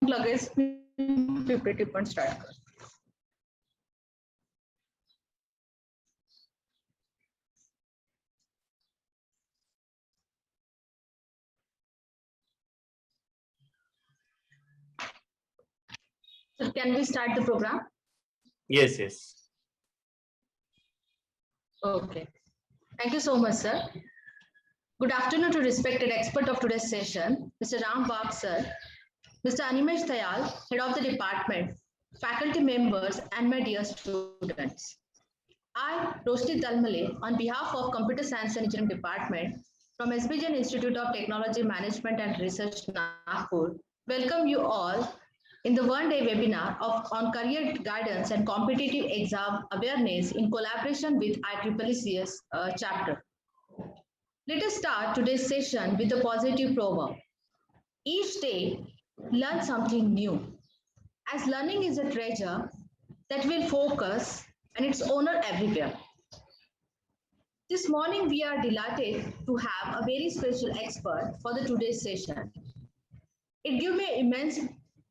लगेच पीपीटी पण स्टार्ट कर. So can we start the program? Yes, yes. Okay. Thank you so much, sir. Good afternoon to respected expert of today's session, Mr. Ram Wagh, sir, Mr. Animesh Dayal, head of the department, faculty members, and my dear students. I, Roshni Dalmale, on behalf of Computer Science and Engineering Department from SB Jain Institute of Technology Management and Research, Nagpur, welcome you all in the one-day webinar on career guidance and competitive exam awareness in collaboration with IEEE chapter. Let us start today's session with a positive proverb. Each day, learn something new. As learning is a treasure that will focus and its owner everywhere. This morning, we are delighted to have a very special expert for the today's session. It gives me immense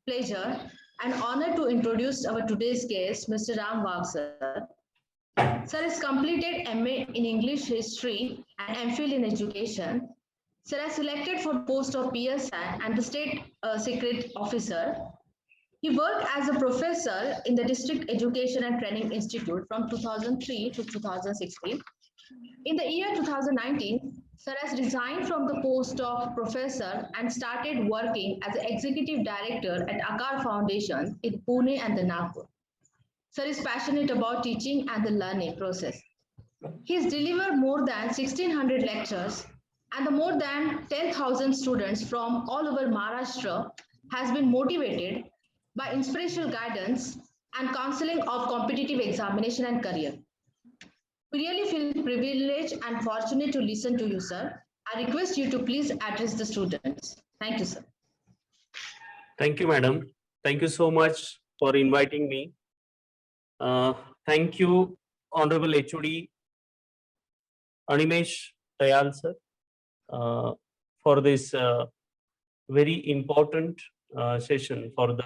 pleasure and honor to introduce our today's guest, Mr. Ram Wagh, sir. Sir has completed MA in English History and MPhil in Education. Sir has selected for post of PSI and the State Secret Officer. He worked as a professor in the District Education and Training Institute from 2003 to 2016. In the year 2019, Sir has resigned from the post of professor and started working as the executive director at Akar Foundation in Pune and the Nagpur. Sir is passionate about teaching and the learning process. He has delivered more than 1,600 lectures, and the more than 10,000 students from all over Maharashtra has been motivated by inspirational guidance and counseling of competitive examination and career. We really feel privileged and fortunate to listen to you, sir. I request you to please address the students. Thank you, sir. Thank you, madam. Thank you so much for inviting me. Thank you, Honorable HOD Animesh Dayal, sir, for this very important session for the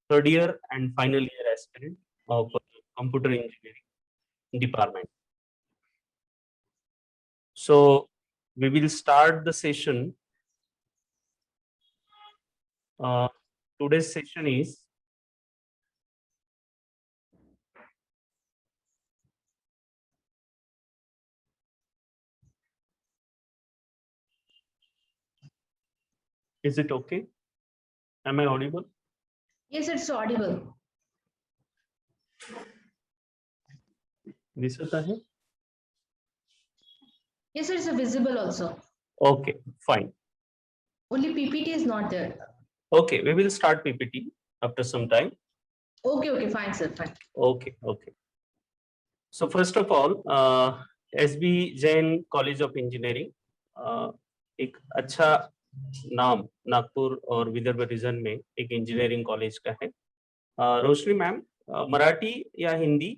third year and final year aspirant of computer engineering department. So we will start the session. Today's session is it okay? Am I audible? Yes, it's audible. दिसत आहे? Yes, it's visible also. Okay, fine. Only PPT is not there. Okay, we will start PPT after some time. Okay, fine, sir, fine. Okay. So first of all, SB Jain College of Engineering, एक अच्छा नाम नागपुर और Vidarbha reason में एक engineering college का है. रोशनी ma'am, Marathi या Hindi?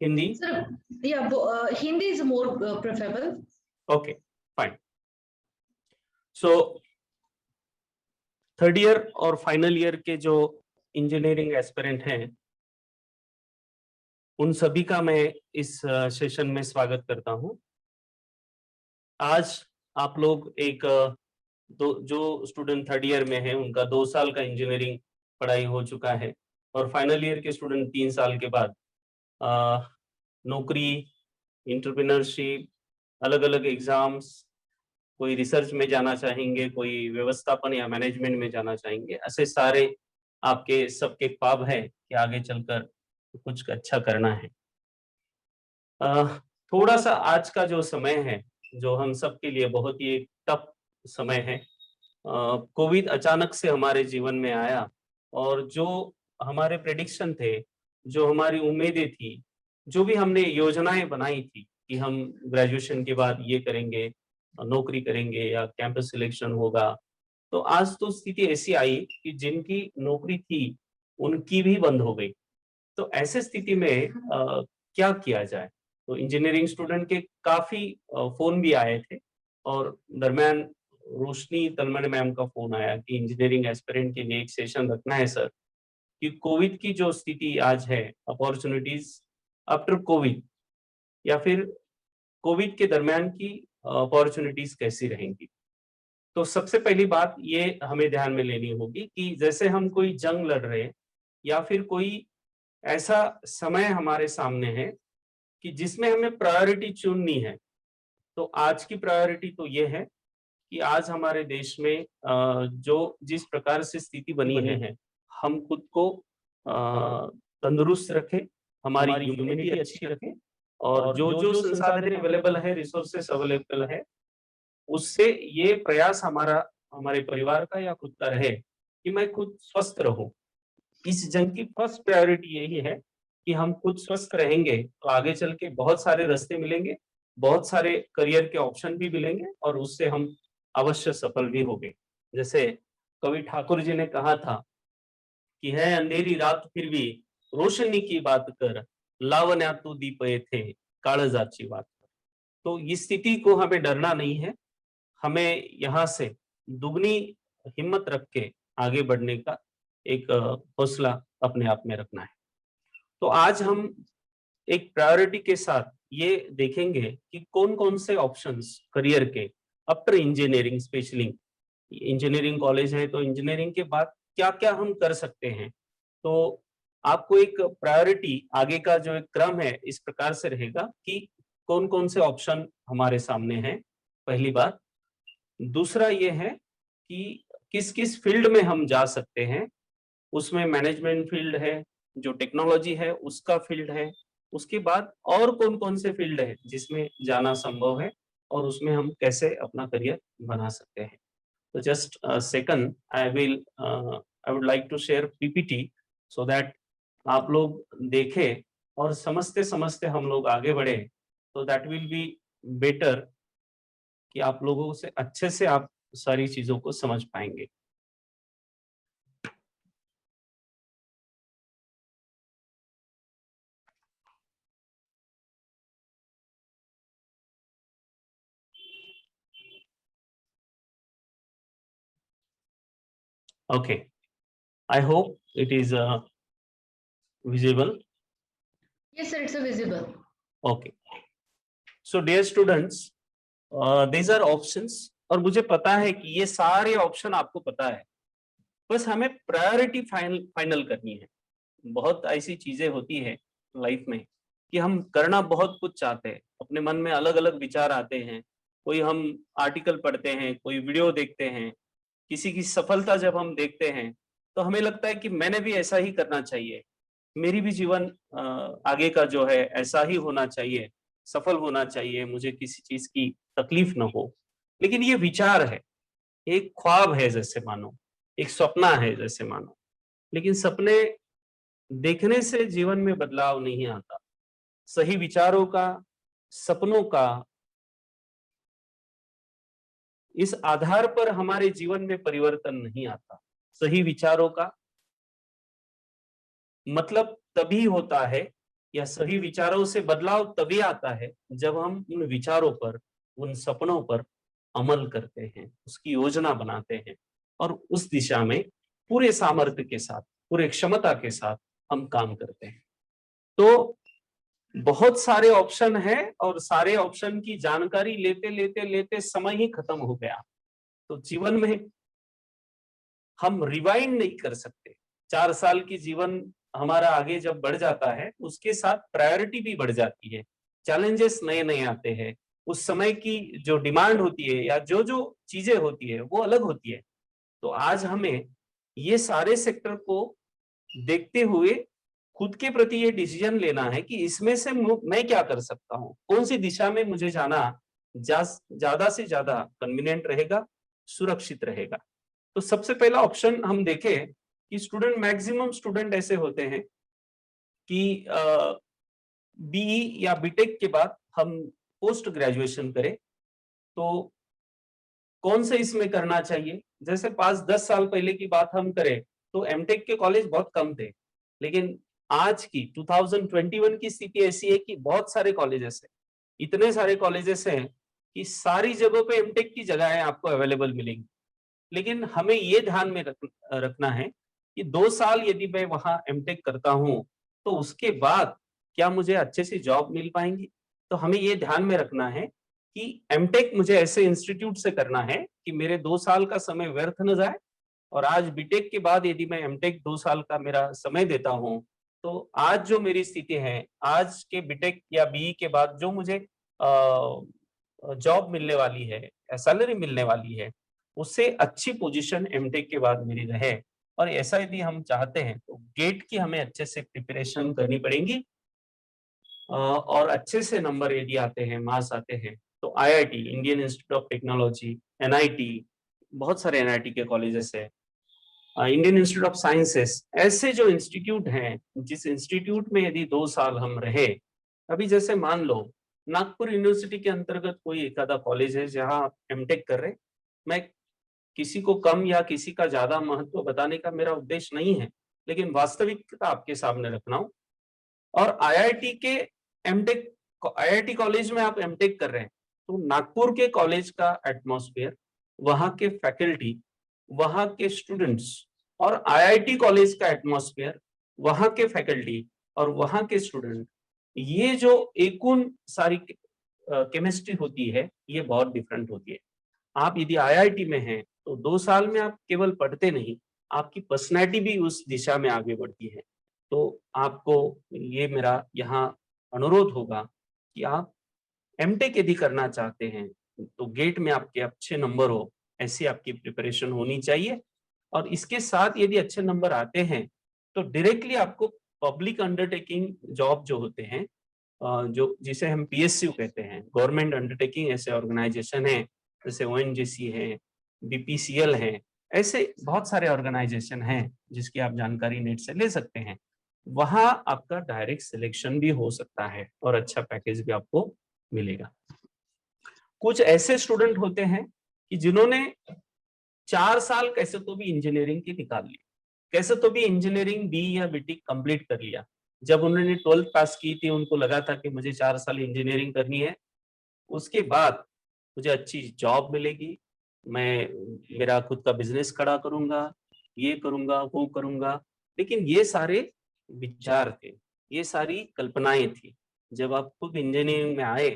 Hindi? Sir, yeah, Hindi is more preferable. Okay, fine. So third year और फाइनल ईयर के जो इंजीनियरिंग एस्पिरेंट हैं, उन सभी का मैं इस सेशन में स्वागत करता हूं. आज आप लोग एक जो स्टूडेंट थर्ड ईयर में है उनका 2 साल का इंजीनियरिंग पढ़ाई हो चुका है और फाइनल ईयर के स्टूडेंट 3 साल के बाद नौकरी, एंटरप्रेन्योरशिप, अलग अलग एग्जाम्स, कोई रिसर्च में जाना चाहेंगे, कोई व्यवस्थापन या मैनेजमेंट में जाना चाहेंगे. ऐसे सारे आपके सबके ख्वाब है कि आगे चलकर कुछ अच्छा करना है. थोड़ा सा आज का जो समय है, जो हम सब के लिए बहुत ही टफ समय है. कोविड अचानक से हमारे जीवन में आया और जो हमारे प्रेडिक्शन थे, जो हमारी उम्मीदें थी, जो भी हमने योजनाएं बनाई थी कि हम ग्रेजुएशन के बाद ये करेंगे, नौकरी करेंगे या कैंपस सिलेक्शन होगा, तो आज तो स्थिति ऐसी आई कि जिनकी नौकरी थी उनकी भी बंद हो गई. तो ऐसे स्थिति में क्या किया जाए? तो इंजीनियरिंग स्टूडेंट के काफी फोन भी आए थे और दरमियान रोशनी तलमन मैम का फोन आया कि इंजीनियरिंग एस्पिरेंट के लिए एक सेशन रखना है सर, कि कोविड की जो स्थिति आज है, अपॉर्चुनिटीज आफ्टर कोविड या फिर कोविड के दरमियान की अपॉर्चुनिटीज कैसी रहेंगी। तो सबसे पहली बात ये हमें ध्यान में लेनी होगी कि जैसे हम कोई जंग लड़ रहे हैं या फिर कोई ऐसा समय हमारे सामने है कि जिसमें हमें प्रायोरिटी चुननी है, तो आज की प्रायोरिटी तो ये है कि आज हमारे देश में जो जिस प्रकार से स्थिति बनी है, हम खुद को तंदुरुस्त रखें, हमारी इम्यूनिटी अच्छी रखें और जो जो संसाधन अवेलेबल है, रिसोर्सेस अवेलेबल है, उससे ये प्रयास हमारा हमारे परिवार का या खुद का रहे कि मैं खुद स्वस्थ रहूं। इस जंग की फर्स्ट प्रायोरिटी यही है कि हम खुद स्वस्थ रहेंगे तो आगे चल के बहुत सारे रास्ते मिलेंगे, बहुत सारे करियर के ऑप्शन भी मिलेंगे और उससे हम अवश्य सफल भी होंगे। जैसे कवि ठाकुर जी ने कहा था कि है अंधेरी रात फिर भी रोशनी की बात कर, लावण्या तू दीप थे काळजाची बात कर। तो इस स्थिति को हमें डरना नहीं है, हमें यहाँ से दुगनी हिम्मत रख के आगे बढ़ने का एक हौसला अपने आप में रखना है। तो आज हम एक प्रायोरिटी के साथ ये देखेंगे कि कौन कौन से ऑप्शंस करियर के after engineering, specially engineering college है तो इंजीनियरिंग के बाद क्या क्या हम कर सकते हैं। तो आपको एक प्रायोरिटी आगे का जो एक क्रम है इस प्रकार से रहेगा कि कौन कौन से ऑप्शन हमारे सामने हैं, पहली बात। दूसरा ये है कि किस किस फील्ड में हम जा सकते हैं, उसमें मैनेजमेंट फील्ड है, जो टेक्नोलॉजी है उसका फील्ड है, उसके बाद और कौन कौन से फील्ड है जिसमें जाना संभव है और उसमें हम कैसे अपना करियर बना सकते हैं। तो just second I would like to share PPT so that आप लोग देखें और समझते समझते हम लोग आगे बढ़े, तो दैट विल बी बेटर कि आप लोगों से अच्छे से आप सारी चीजों को समझ पाएंगे। Okay, I hope it is visible. Yes, sir, it's a visible. Okay. So dear students, these are options और मुझे पता है कि ये सारे ऑप्शन आपको पता है, बस हमें प्रायोरिटी फाइनल करनी है। बहुत ऐसी चीजें होती है लाइफ में कि हम करना बहुत कुछ चाहते हैं, अपने मन में अलग अलग विचार आते हैं, कोई हम आर्टिकल पढ़ते हैं, कोई वीडियो देखते हैं, किसी की सफलता जब हम देखते हैं तो हमें लगता है कि मैंने भी ऐसा ही करना चाहिए, मेरी भी जीवन आगे का जो है ऐसा ही होना चाहिए, सफल होना चाहिए, मुझे किसी चीज की तकलीफ ना हो। लेकिन ये विचार है, एक ख्वाब है जैसे मानो, एक सपना है जैसे मानो, लेकिन सपने देखने से जीवन में बदलाव नहीं आता। सही विचारों का, सपनों का, इस आधार पर हमारे जीवन में परिवर्तन नहीं आता। सही विचारों का मतलब तभी होता है या सही विचारों से बदलाव तभी आता है जब हम उन विचारों पर, उन सपनों पर अमल करते हैं, उसकी योजना बनाते हैं और उस दिशा में पूरे सामर्थ्य के साथ, पूरे क्षमता के साथ हम काम करते हैं। तो बहुत सारे ऑप्शन हैं और सारे ऑप्शन की जानकारी लेते लेते लेते समय ही खत्म हो गया। तो जीवन में हम रिवाइंड नहीं कर सकते। 4 साल की जीवन हमारा आगे जब बढ़ जाता है, उसके साथ प्रायोरिटी भी बढ़ जाती है, चैलेंजेस नए नए आते हैं, उस समय की जो डिमांड होती है या जो जो चीजें होती है वो अलग होती है। तो आज हमें ये सारे सेक्टर को देखते हुए खुद के प्रति ये डिसीजन लेना है कि इसमें से मैं क्या कर सकता हूँ, कौन सी दिशा में मुझे जाना ज्यादा से ज्यादा कन्वीनियंट रहेगा, सुरक्षित रहेगा। तो सबसे पहला ऑप्शन हम देखें कि स्टूडेंट, मैक्सिमम स्टूडेंट ऐसे होते हैं कि बीई या बीटेक के बाद हम पोस्ट ग्रेजुएशन करें, तो कौन से इसमें करना चाहिए। जैसे 5-10 साल पहले की बात हम करें तो एमटेक के कॉलेज बहुत कम थे, लेकिन आज की 2021 की स्थिति ऐसी है कि बहुत सारे कॉलेजेस हैं, इतने सारे कॉलेजेस हैं कि सारी जगहों पे एमटेक की जगहें आपको अवेलेबल मिलेंगी, लेकिन हमें ये ध्यान में रखना है कि 2 साल यदि मैं वहां एमटेक करता हूं तो उसके बाद क्या मुझे अच्छे से जॉब मिल पाएंगी। तो हमें ये ध्यान में रखना है कि एमटेक मुझे ऐसे इंस्टीट्यूट से करना है कि मेरे 2 साल का समय व्यर्थ न जाए, और आज बीटेक के बाद यदि मैं एमटेक 2 साल का मेरा समय देता हूं, तो आज जो मेरी स्थिति है, आज के बीटेक या बीई के बाद जो मुझे जॉब मिलने वाली है या सैलरी मिलने वाली है, उससे अच्छी पोजीशन एमटेक के बाद मेरी रहे। और ऐसा यदि हम चाहते हैं तो गेट की हमें अच्छे से प्रिपरेशन करनी पड़ेगी, और अच्छे से नंबर यदि आते हैं, मार्क्स आते हैं, तो IIT, Indian institute of technology, NIT, बहुत सारे एनआईटी के कॉलेजेस है, इंडियन इंस्टीट्यूट ऑफ साइंसेस, ऐसे जो इंस्टीट्यूट हैं, जिस इंस्टीट्यूट में यदि 2 साल हम रहे, अभी जैसे मान लो नागपुर यूनिवर्सिटी के अंतर्गत कोई एक आधा कॉलेज है जहां आप एमटेक कर रहे, मैं किसी को कम या किसी का ज्यादा महत्व बताने का मेरा उद्देश्य नहीं है, लेकिन वास्तविकता आपके सामने रखना हूं। और आईआईटी के एमटेक, आईआईटी कॉलेज में आप एमटेक कर रहे हैं, तो नागपुर के कॉलेज का एटमॉस्फेयर, वहां के फैकल्टी, वहां के स्टूडेंट्स, और आईआईटी कॉलेज का एटमॉस्फेयर, वहां के फैकल्टी और वहां के स्टूडेंट, ये जो एकूण सारी केमिस्ट्री होती है, ये बहुत डिफरेंट होती है। आप यदि आईआईटी में हैं तो 2 साल में आप केवल पढ़ते नहीं, आपकी पर्सनैलिटी भी उस दिशा में आगे बढ़ती है। तो आपको ये मेरा यहाँ अनुरोध होगा कि आप एमटेक यदि करना चाहते हैं तो गेट में आपके अच्छे नंबर हो, ऐसी आपकी प्रिपरेशन होनी चाहिए। और इसके साथ यदि अच्छे नंबर आते हैं तो डायरेक्टली आपको पब्लिक अंडरटेकिंग जॉब जो होते हैं, जो जिसे हम पीएसयू कहते हैं, गवर्नमेंट अंडरटेकिंग, ऐसे ऑर्गेनाइजेशन है जैसे ओएनजीसी है, बीपीसीएल है, ऐसे बहुत सारे ऑर्गेनाइजेशन हैं जिसकी आप जानकारी नेट से ले सकते हैं। वहां आपका डायरेक्ट सिलेक्शन भी हो सकता है और अच्छा पैकेज भी आपको मिलेगा। कुछ ऐसे स्टूडेंट होते हैं कि जिन्होंने 4 साल कैसे तो भी इंजीनियरिंग की निकाल ली, कैसे तो भी इंजीनियरिंग बी या बीटेक कंप्लीट कर लिया। जब उन्होंने 12th पास की थी, उनको लगा था कि मुझे 4 साल इंजीनियरिंग करनी है, उसके बाद मुझे अच्छी जॉब मिलेगी, मैं मेरा खुद का बिजनेस खड़ा करूंगा, ये करूंगा, वो करूंगा। लेकिन ये सारे विचार थे, ये सारी कल्पनाएं थी। जब आप खुद इंजीनियरिंग में आए,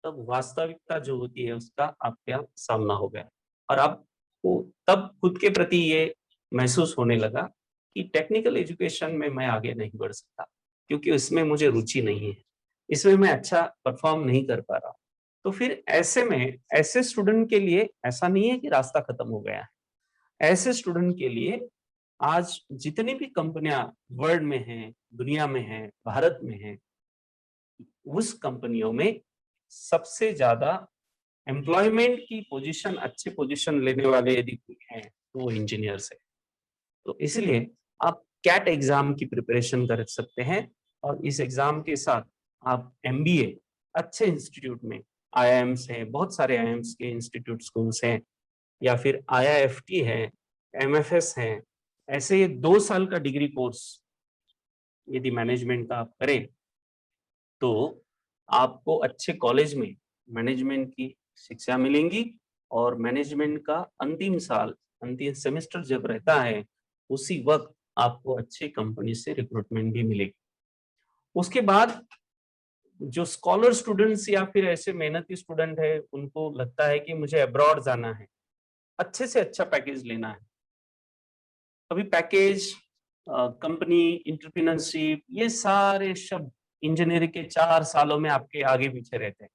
तब वास्तविकता जो होती है उसका आपका सामना हो गया, और आपको तब खुद के प्रति ये महसूस होने लगा कि टेक्निकल एजुकेशन में मैं आगे नहीं बढ़ सकता, क्योंकि उसमें मुझे रुचि नहीं है, इसमें मैं अच्छा परफॉर्म नहीं कर पा रहा। तो फिर ऐसे में ऐसे स्टूडेंट के लिए ऐसा नहीं है कि रास्ता खत्म हो गया है। ऐसे स्टूडेंट के लिए आज जितनी भी कंपनियां वर्ल्ड में हैं, दुनिया में हैं, भारत में हैं, उस कंपनियों में सबसे ज्यादा एम्प्लॉयमेंट की पोजीशन, अच्छे पोजीशन लेने वाले यदि कोई हैं तो वो इंजीनियर्स है। तो इसलिए आप कैट एग्जाम की प्रिपरेशन कर सकते हैं, और इस एग्जाम के साथ आप एमबीए अच्छे इंस्टीट्यूट में, आईआईएम्स है, बहुत सारे आईआईएम्स के इंस्टीट्यूट स्कूल्स हैं, या फिर आईआईएफटी है, एमएफएस है, ऐसे ये 2 साल का डिग्री कोर्स यदि मैनेजमेंट का आप करें तो आपको अच्छे कॉलेज में मैनेजमेंट की शिक्षा मिलेंगी। और मैनेजमेंट का अंतिम साल, अंतिम सेमेस्टर जब रहता है, उसी वक्त आपको अच्छी कंपनी से रिक्रूटमेंट भी मिलेगी। उसके बाद जो स्कॉलर स्टूडेंट्स या फिर ऐसे मेहनती स्टूडेंट है, उनको लगता है कि मुझे अब्रॉड जाना है, अच्छे से अच्छा पैकेज लेना है। अभी पैकेज, कंपनी, इंटरप्रेन्योरशिप, ये सारे शब्द इंजीनियरिंग के 4 सालों में आपके आगे पीछे रहते हैं।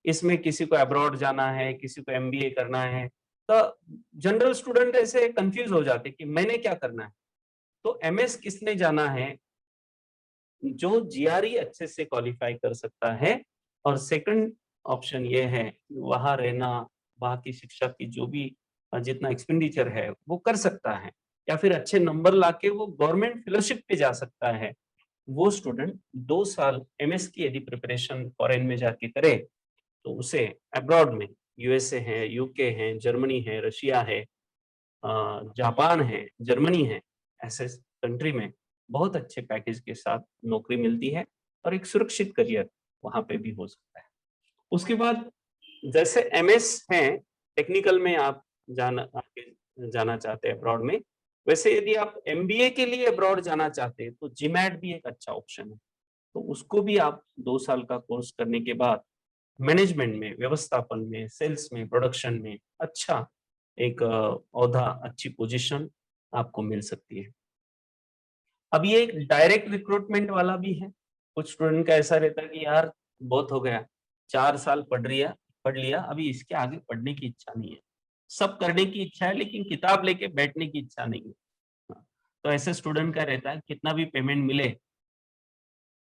इसमें किसी को अब्रॉड जाना है, किसी को एमबीए करना है, तो जनरल स्टूडेंट ऐसे कंफ्यूज हो जाते कि मैंने क्या करना है। तो एमएस किसने जाना है? जो जीआरई अच्छे से क्वालिफाई कर सकता है। और सेकंड ऑप्शन ये है कि वहां रहना, वहां की शिक्षा की जो भी जितना एक्सपेंडिचर है वो कर सकता है, या फिर अच्छे नंबर लाके वो गवर्नमेंट फेलोशिप पे जा सकता है। वो स्टूडेंट 2 साल एमएस की यदि प्रिपरेशन फॉरेन में जाके करे तो उसे अब्रॉड में, यूएसए है, यूके है, जर्मनी है, रशिया है, जापान है, जर्मनी है, ऐसे कंट्री में बहुत अच्छे पैकेज के साथ नौकरी मिलती है, और एक सुरक्षित करियर वहां पे भी हो सकता है। उसके बाद जैसे एमएस हैं, टेक्निकल में आप आगे जाना चाहते हैं अब्रॉड में, वैसे यदि आप एमबीए के लिए अब्रॉड जाना चाहते हैं तो जीमैट भी एक अच्छा ऑप्शन है। तो उसको भी आप 2 साल का कोर्स करने के बाद मैनेजमेंट में, व्यवस्थापन में, सेल्स में, प्रोडक्शन में अच्छा एक ओहदा, अच्छी पोजीशन आपको मिल सकती है। अब ये एक डायरेक्ट रिक्रूटमेंट वाला भी है। कुछ स्टूडेंट का ऐसा रहता है कि यार बहुत हो गया, 4 साल पढ़ लिया, अभी इसके आगे पढ़ने की इच्छा नहीं है। सब करने की इच्छा है लेकिन किताब लेके बैठने की इच्छा नहीं है। हाँ, तो ऐसे स्टूडेंट का रहता है कितना भी पेमेंट मिले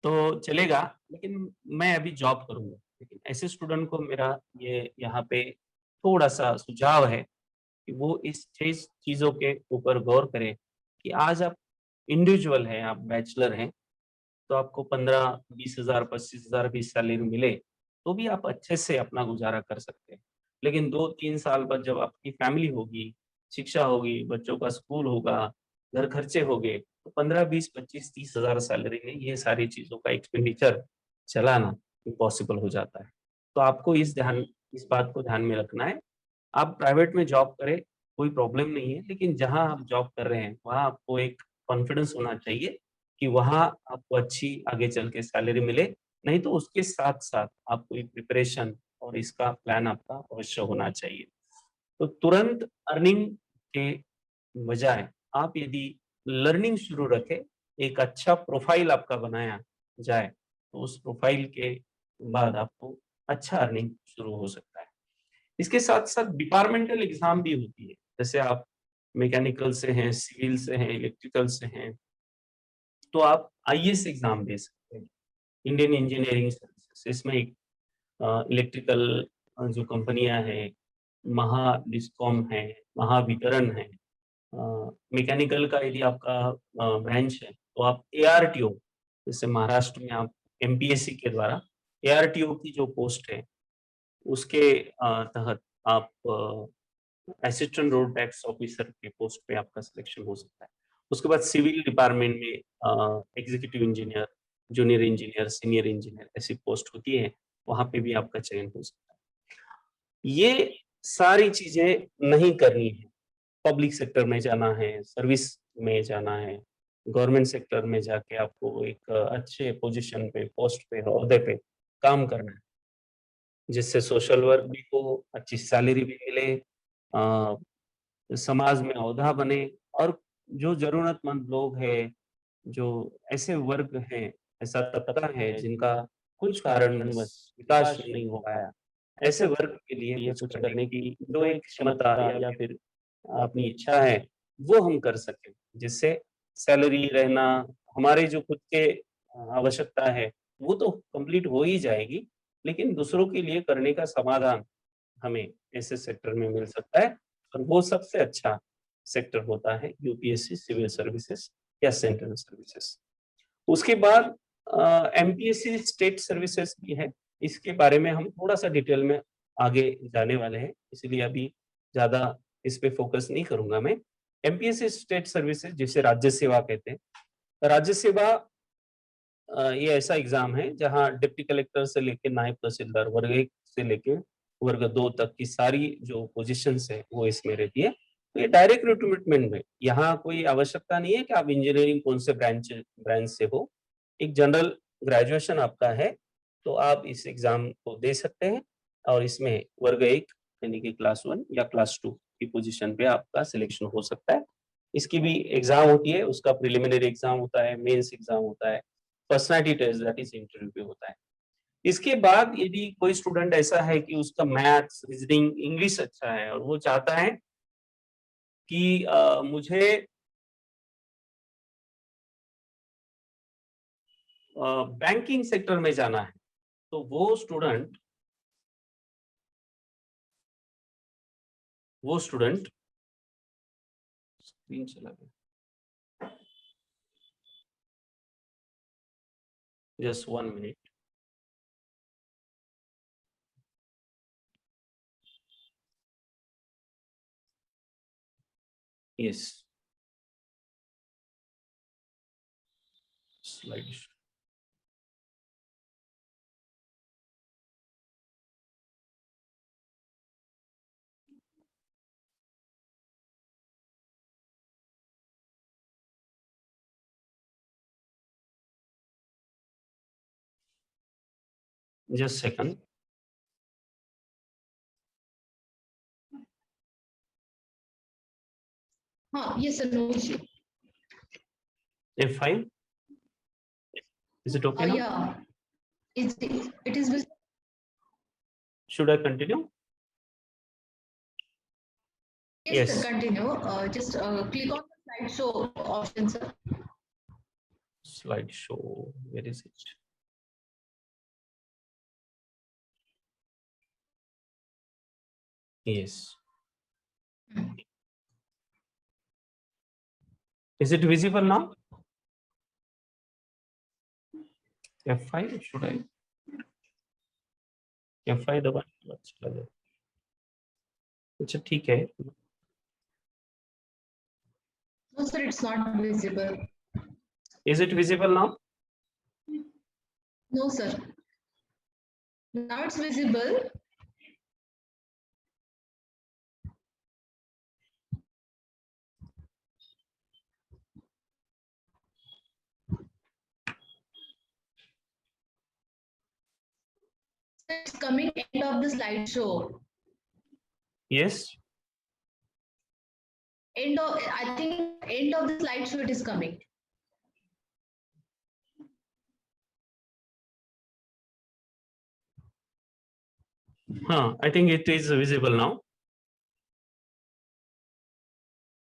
तो चलेगा, लेकिन मैं अभी जॉब करूँगा। लेकिन ऐसे स्टूडेंट को मेरा ये यहाँ पे थोड़ा-सा सुझाव है कि वो इस चीज़ों के ऊपर गौर करें कि आज आप इंडिविजुअल हैं, आप बैचलर हैं, तो आपको 15-20,000, 25,000 भी सैलरी मिले, तो भी आप अच्छे से अपना गुज़ारा कर सकते हैं। लेकिन 2-3 साल बाद जब आपकी फैमिली होगी, शिक्षा होगी, बच्चों का स्कूल होगा, घर खर्चे होंगे, तो 15, 20, 25, 30,000 सैलरी में ये सारी चीज़ों का एक्सपेंडिचर चलाना इम्पॉसिबल हो जाता है। तो आपको इस बात को ध्यान में रखना है। आप प्राइवेट में जॉब करें, कोई प्रॉब्लम नहीं है, लेकिन जहाँ आप जॉब कर रहे हैं, वहाँ आपको एक कॉन्फिडेंस होना चाहिए कि वहाँ आपको अच्छी आगे चल के सैलरी मिले, नहीं तो उसके साथ-साथ आपको एक प्रिपरेशन और इसका प्लान आपका अवश्य होना चाहिए। तो तुरंत अर्निंग के बजाय आप यदि लर्निंग शुरू रखें, एक अच्छा प्रोफाइल आपका बनाया जाए, तो उस प्रोफाइल के बाद आपको अच्छा अर्निंग शुरू हो सकता है। इसके साथ-साथ डिपार्टमेंटल एग्ज़ाम भी होती है। जैसे आप मैकेनिकल से हैं, सिविल से हैं, इलेक्ट्रिकल से हैं, तो आप आईएएस एग्ज़ाम दे सकते हैं। इंडियन इंजीनियरिंग सर्विसेज़ इसमें एक इलेक्ट्रिकल जो कंपनियाँ हैं, महाडिस्कॉम है, महावितरण है। मैकेनिकल का यदि आपका ब्रांच है, तो आप एआरटीओ, जैसे महाराष्ट्र में आप एमपीएससी के द्वारा एआरटीओ की जो पोस्ट है, उसके तहत आप असिस्टेंट रोड टैक्स ऑफिसर के पोस्ट पे आपका सिलेक्शन हो सकता है। उसके बाद सिविल डिपार्टमेंट में executive engineer, junior engineer, senior engineer ऐसी पोस्ट होती है, वहाँ पे भी आपका चयन हो सकता है। ये सारी चीज़ें नहीं करनी है। पब्लिक सेक्टर में जाना है, सर्विस में जाना है, गवर्नमेंट सेक्टर में जाके आपको एक अच्छे पोज़ीशन पे, पोस्ट पे, ओहदे पे काम करना है, जिससे सोशल वर्क भी हो, अच्छी सैलरी भी मिले, अ, समाज में ओहदा बने और जो ज़रूरतमंद लोग हैं, जो ऐसे वर्ग हैं, ऐसा तबका है जिनका कुछ कारणवश विकास नहीं हो पाया, ऐसे वर्ग के लिए कुछ करने की जो एक क्षमता या फिर अपनी इच्छा है, वो हम कर सकें। जिससे सैलरी रहना, हमारे जो खुद के आवश्यकता है, वो तो कंप्लीट हो ही जाएगी, लेकिन दूसरों के लिए करने का समाधान हमें ऐसे सेक्टर में मिल सकता है और वो सबसे अच्छा सेक्टर होता है यूपीएससी, सिविल सर्विसेज या सेंट्रल सर्विसेज। उसके बाद एमपीएससी स्टेट सर्विसेज भी है, इसके बारे में हम थोड़ा-सा डिटेल में आगे जाने वाले हैं, इसलिए अभी ज़्यादा इस पे फ़ोकस नहीं करूँगा मैं। एमपीएससी स्टेट सर्विसेज जिसे राज्य सेवा कहते हैं। राज्य सेवा ये ऐसा एग्ज़ाम है जहाँ डिप्टी कलेक्टर से लेके नायब तहसीलदार वर्ग 1 से लेके वर्ग 2 तक की सारी जो पोज़ीशंस है, वो इसमें रहती है। तो ये डायरेक्ट रिक्रूटमेंट में यहाँ कोई आवश्यकता नहीं है कि आप इंजीनियरिंग कौन से ब्रांच से हो। एक जनरल ग्रेजुएशन आपका है, तो आप इस एग्ज़ाम को दे सकते हैं और इसमें वर्ग 1 यानी कि क्लास 1 या क्लास 2 की पोज़ीशन पे आपका सिलेक्शन हो सकता है। इसकी भी एग्ज़ाम होती है, उसका प्रिलिमिनरी एग्ज़ाम होता है, मेंस एग्ज़ाम होता है, personality test that is interview भी होता है। इसके बाद यदि कोई स्टूडेंट ऐसा है कि उसका मैथ्स, रीज़निंग, इंग्लिश अच्छा है और वो चाहता है कि मुझे बैंकिंग सेक्टर में जाना है, तो वो स्टूडेंट स्क्रीन चला गया, just 1 minute. Yes, slide Just second. Yes, sir, no issue. F5. Is it okay now? Yeah, it is visible. Should I continue? Yes, Yes. sir, continue. Just click on the slideshow option, sir. Slideshow. Where is it? Yes. Is it visible now? F5 should I? F5 दबा चला जाए. अच्छा ठीक है. No, sir, it's not visible. Is it visible now? No, sir. Now it's visible. It's coming end of the slideshow. Yes. I think end of the slideshow it is coming. I think it is visible now.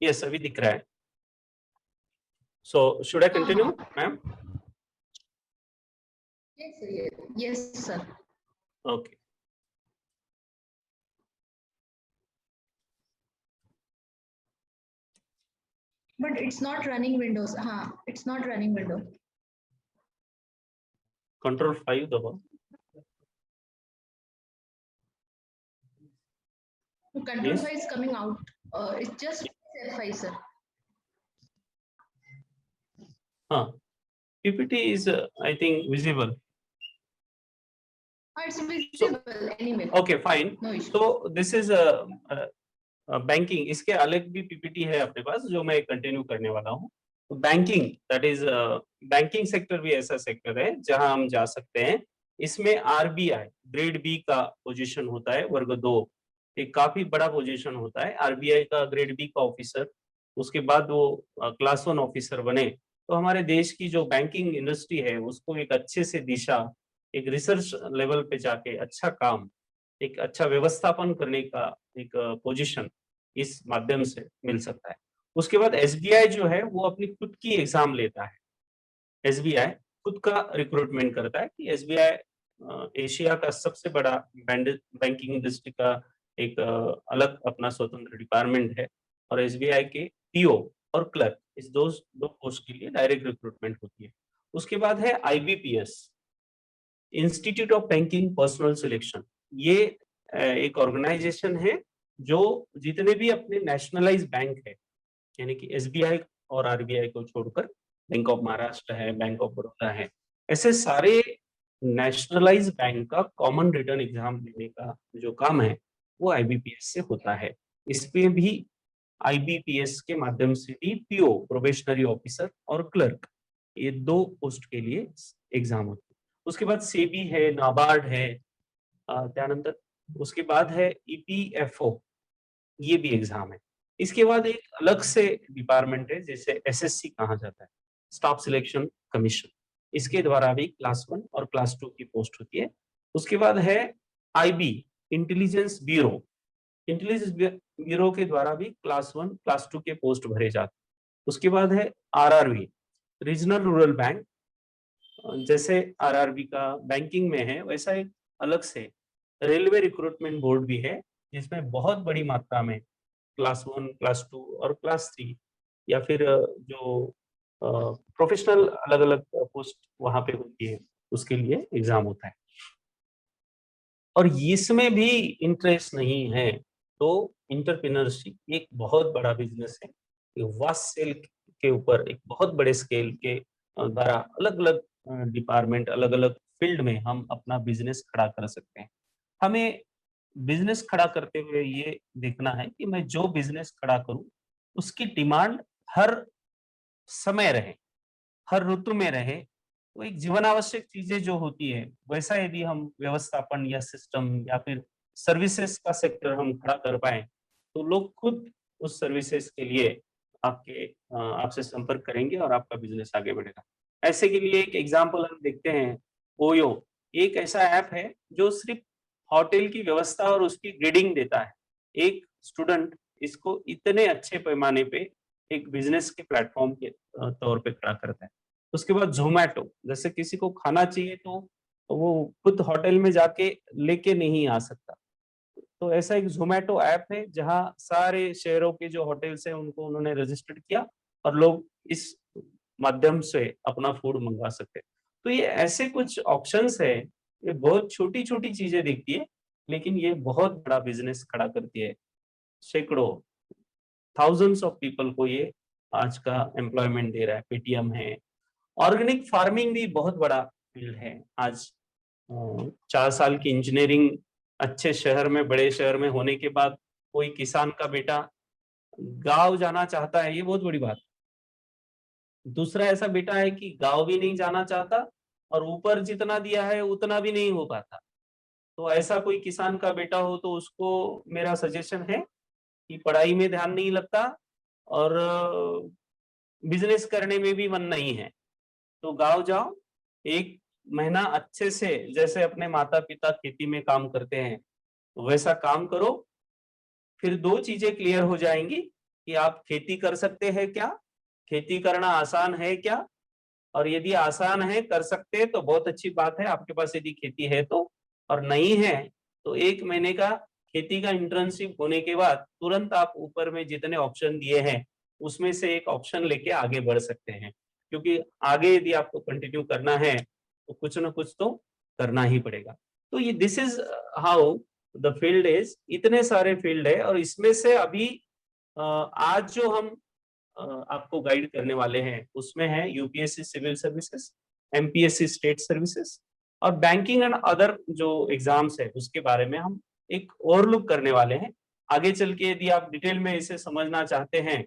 Yes, अभी दिख रहा है. So should I continue, ma'am? Yes, sir. Yes, sir. Okay. But it's not running Windows. It's not running Windows. Control 5 दबाओ. Control Yes. 5 is coming out. It's just F5, sir. PPT is I think visible. It's visible anyway. Okay, fine. No issue. So this is banking. इसके अलग भी PPT है अपने पास जो मैं continue करने वाला हूँ. Banking that is banking sector भी ऐसा सेक्टर है जहां हम जा सकते हैं. इसमें आरबीआई ग्रेड बी का पोजीशन होता है, वर्ग 2. एक काफी बड़ा पोजीशन होता है आरबीआई का, ग्रेड बी का ऑफिसर. उसके बाद वो क्लास 1 ऑफिसर बने तो हमारे देश की जो बैंकिंग इंडस्ट्री है उसको एक अच्छे से दिशा, एक रिसर्च लेवल पे जाके अच्छा काम, एक अच्छा व्यवस्थापन करने का एक पोजीशन इस माध्यम से मिल सकता है. उसके बाद एसबीआई जो है वो अपनी खुद की एग्जाम लेता है. एसबीआई खुद का रिक्रूटमेंट करता है कि एसबीआई एशिया का सबसे बड़ा बैंकिंग इंडस्ट्री का एक अलग अपना स्वतंत्र डिपार्टमेंट है. और एसबीआई के पीओ और क्लर्क इस दो पोस्ट के लिए डायरेक्ट रिक्रूटमेंट होती है. उसके बाद है IBPS, institute of banking personal selection. ये एक ऑर्गेनाइजेशन है जो जितने भी अपने नेशनलाइज बैंक है, यानी कि एसबीआई और आरबीआई को छोड़कर बैंक ऑफ महाराष्ट्र है, बैंक ऑफ बड़ौदा है, ऐसे सारे नेशनलाइज बैंक का कॉमन रिटर्न एग्जाम देने का जो काम है वो आईबीपीएस से होता है. इसमें भी आईबीपीएस के माध्यम से भी पीओ, प्रोबेशनरी ऑफिसर और क्लर्क, ये 2 पोस्ट के लिए एग्जाम होते हैं. उसके बाद सेबी है, नाबार्ड है, त्यानंतर उसके बाद है ईपीएफओ, ये भी एग्जाम है. इसके बाद एक अलग से डिपार्टमेंट है जिसे एसएससी कहा जाता है, स्टाफ सिलेक्शन कमीशन. इसके द्वारा भी क्लास 1 और क्लास 2 की पोस्ट होती है. उसके बाद है IB, intelligence bureau. Intelligence bureau के द्वारा भी क्लास 1 क्लास 2 के पोस्ट भरे जाते हैं. उसके बाद है आरआरबी, रीजनल रूरल बैंक. जैसे आरआरबी का बैंकिंग में है वैसा एक अलग से रेलवे रिक्रूटमेंट बोर्ड भी है जिसमें बहुत बड़ी मात्रा में क्लास 1, क्लास 2 और क्लास 3 या फिर जो प्रोफेशनल अलग अलग पोस्ट वहां पे होती है उसके लिए एग्जाम होता है. और इसमें भी इंटरेस्ट नहीं है तो एंटरप्रेन्योरशिप एक बहुत बड़ा बिजनेस है. वास्ट सेल के ऊपर एक बहुत बड़े स्केल के द्वारा अलग अलग डिपार्टमेंट, अलग अलग फील्ड में हम अपना बिजनेस खड़ा कर सकते हैं. हमें बिजनेस खड़ा करते हुए ये देखना है कि मैं जो बिजनेस खड़ा करूं उसकी डिमांड हर समय रहे, हर ऋतु में रहे, वो एक जीवन आवश्यक चीजें जो होती है, वैसा यदि हम व्यवस्थापन या सिस्टम या फिर सर्विसेज का सेक्टर हम खड़ा कर पाए, तो लोग खुद उस सर्विसेज के लिए आपसे संपर्क करेंगे और आपका बिजनेस आगे बढ़ेगा। ऐसे के लिए एक एग्जांपल हम देखते हैं, ओयो एक ऐसा ऐप है जो सिर्फ होटल की व्यवस्था और उसकी ग्रेडिंग देता है। एक स्टूडेंट इसको इतने अच्छे पैमाने पे एक बिजनेस के प्लेटफॉर्म के तौर पे खड़ा करता है। उसके बाद ज़ोमैटो, जैसे किसी को खाना चाहिए तो वो खुद होटल में जाके लेके नहीं आ सकता। तो ऐसा एक ज़ोमैटो ऐप है जहाँ सारे शहरों के जो होटल्स हैं उनको उन्होंने रजिस्टर्ड किया और लोग इस माध्यम से अपना फूड मंगवा सकते हैं। तो ये ऐसे कुछ ऑप्शंस है, ये बहुत छोटी-छोटी चीजें दिखती है, लेकिन ये बहुत बड़ा बिजनेस खड़ा करती है। सैकड़ों, थाउजेंड्स ऑफ पीपल को ये आज का एम्प्लॉयमेंट दे रहा है। पेटीएम है। ऑर्गेनिक फार्मिंग भी बहुत बड़ा फील्ड है। आज 4 साल की इंजीनियरिंग अच्छे शहर में, बड़े शहर में होने के बाद कोई किसान का बेटा गाँव जाना चाहता है, ये बहुत बड़ी बात है। दूसरा ऐसा बेटा है कि गाँव भी नहीं जाना चाहता और ऊपर जितना दिया है उतना भी नहीं हो पाता। तो ऐसा कोई किसान का बेटा हो तो उसको मेरा सजेशन है कि पढ़ाई में ध्यान नहीं लगता और बिजनेस करने में भी मन नहीं है, तो गाँव जाओ, 1 महीना अच्छे से जैसे अपने माता-पिता खेती में काम करते हैं, वैसा काम करो। फिर 2 चीजें क्लियर हो जाएँगी कि आप खेती कर सकते हैं क्या? खेती करना आसान है क्या? और यदि आसान है, कर सकते हैं तो बहुत अच्छी बात है, आपके पास यदि खेती है तो। और नहीं है, तो 1 महीने का खेती का इंटर्नशिप होने के बाद तुरंत आप ऊपर में जितने ऑप्शन दिए हैं, उसमें से एक ऑप्शन लेके आगे बढ़ सकते हैं। क्योंकि आगे यदि आपको कंटिन्यू करना है, तो कुछ न कुछ तो करना ही पड़ेगा। तो ये this is how the field is. इतने सारे फील्ड है और इसमें से अभी आज जो हम आपको गाइड करने वाले हैं, उसमें है UPSC civil services, MPSC state services और बैंकिंग एंड अदर जो एग्जाम्स है उसके बारे में हम एक ओवरलुक करने वाले हैं। आगे चल के यदि आप डिटेल में इसे समझना चाहते हैं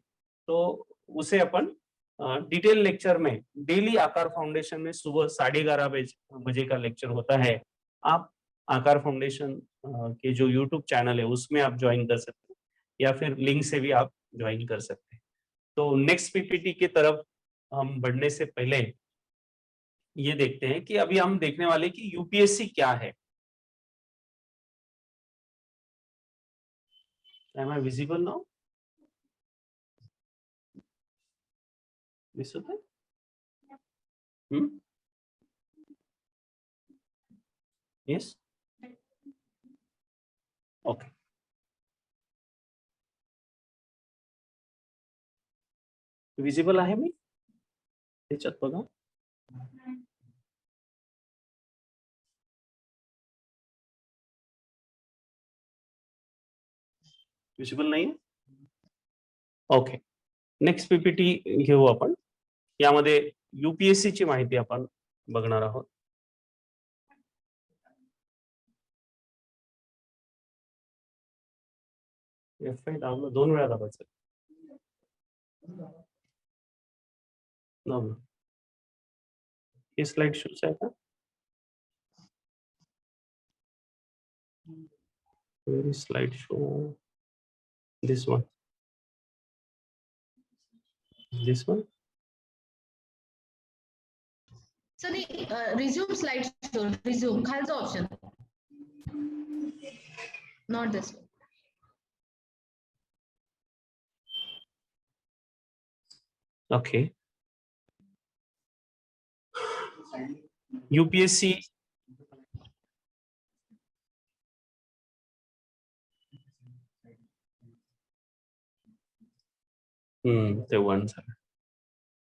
तो उसे अपन डिटेल लेक्चर में डेली आकार फाउंडेशन में सुबह 11:30 बजे का लेक्चर होता है। आप आकार फाउंडेशन के जो यूट्यूब चैनल है उसमें आप ज्वाइन कर सकते हैं या फिर लिंक से भी आप ज्वाइन कर सकते हैं। तो नेक्स्ट पीपीटी की तरफ हम बढ़ने से पहले ये देखते हैं कि अभी हम देखने वाले कि यूपीएससी क्या है। Am I visible now? This okay? Yes? Okay. Visible आहे मी त्याच्यात बघा. विजिबल नाही. ओके. नेक्स्ट पीपीटी घेऊ आपण. यामध्ये यूपीएससी ची माहिती आपण बघणार आहोत. F5 दाबलं 2 वेळा दाबायचं. दाबलं. हे स्लाइड शोच आहे का? Where is slideshow? This one. This one. So resume slideshow. Resume. खालचा option. Not this one. Okay. UPSC the one sir.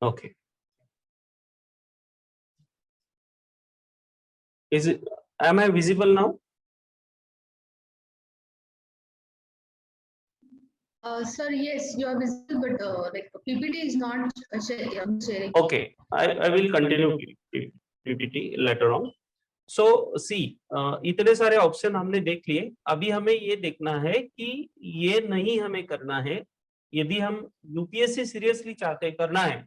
Okay. Is it, am I visible now? Sir, yes, you are visible, but like PPT is not sharing. Okay, I will continue PPT later on. So see, इतने सारे option हमने देख लिए. अभी हमें ये देखना है कि ये नहीं हमें करना है. यदि हम यूपीएससी सीरियसली चाहते करना है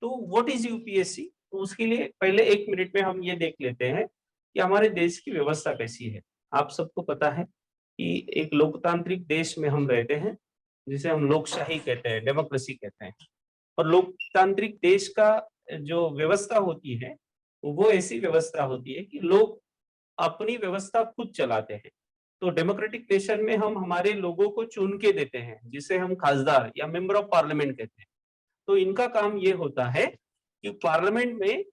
तो व्हाट इज यूपीएससी, तो उसके लिए पहले 1 मिनट में हम ये देख लेते हैं कि हमारे देश की व्यवस्था कैसी है। आप सबको पता है कि एक लोकतांत्रिक देश में हम रहते हैं, जिसे हम लोकशाही कहते हैं, डेमोक्रेसी कहते हैं। और लोकतांत्रिक देश का जो व्यवस्था होती है, वो ऐसी व्यवस्था होती है कि लोग अपनी व्यवस्था खुद चलाते हैं। तो डेमोक्रेटिक नेशन में हम हमारे लोगों को चुन के देते हैं, जिसे हम खासदार या मेंबर ऑफ पार्लियामेंट कहते हैं। तो इनका काम ये होता है कि पार्लियामेंट में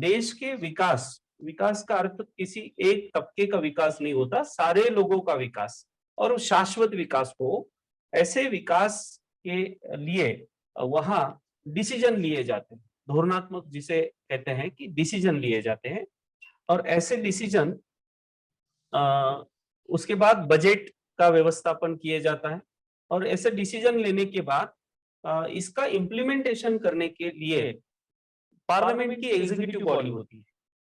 देश के विकास, विकास का अर्थ किसी एक तबके का विकास नहीं होता, सारे लोगों का विकास और शाश्वत विकास हो, ऐसे विकास के लिए वहां डिसीजन लिए जाते हैं। धोरणात्मक जिसे कहते हैं कि डिसीजन लिए जाते हैं, और ऐसे डिसीजन उसके बाद बजट का व्यवस्थापन किए जाता है। और ऐसे डिसीजन लेने के बाद इसका इम्प्लीमेंटेशन करने के लिए पार्लियामेंट की एग्जीक्यूटिव बॉडी होती है,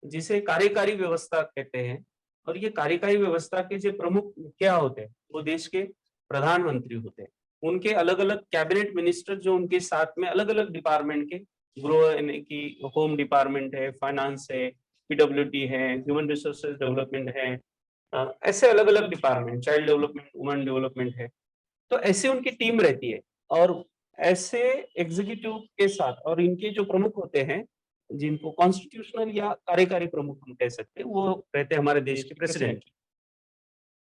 जिसे कार्यकारी व्यवस्था कहते हैं। और ये कार्यकारी व्यवस्था के जो प्रमुख क्या होते हैं, वो देश के प्रधानमंत्री होते हैं। उनके अलग अलग कैबिनेट मिनिस्टर जो उनके साथ में अलग अलग डिपार्टमेंट के, गृह यानी कि होम डिपार्टमेंट है, फाइनेंस है, पीडब्ल्यूडी है, ह्यूमन रिसोर्सेज डेवलपमेंट है, ऐसे अलग अलग department, child development, women development है। तो ऐसे उनकी टीम रहती है। और ऐसे एग्जीक्यूटिव के साथ और इनके जो प्रमुख होते हैं, जिनको कॉन्स्टिट्यूशनल या कार्यकारी प्रमुख हम कह सकते हैं, वो रहते हैं हमारे देश के प्रेसिडेंट।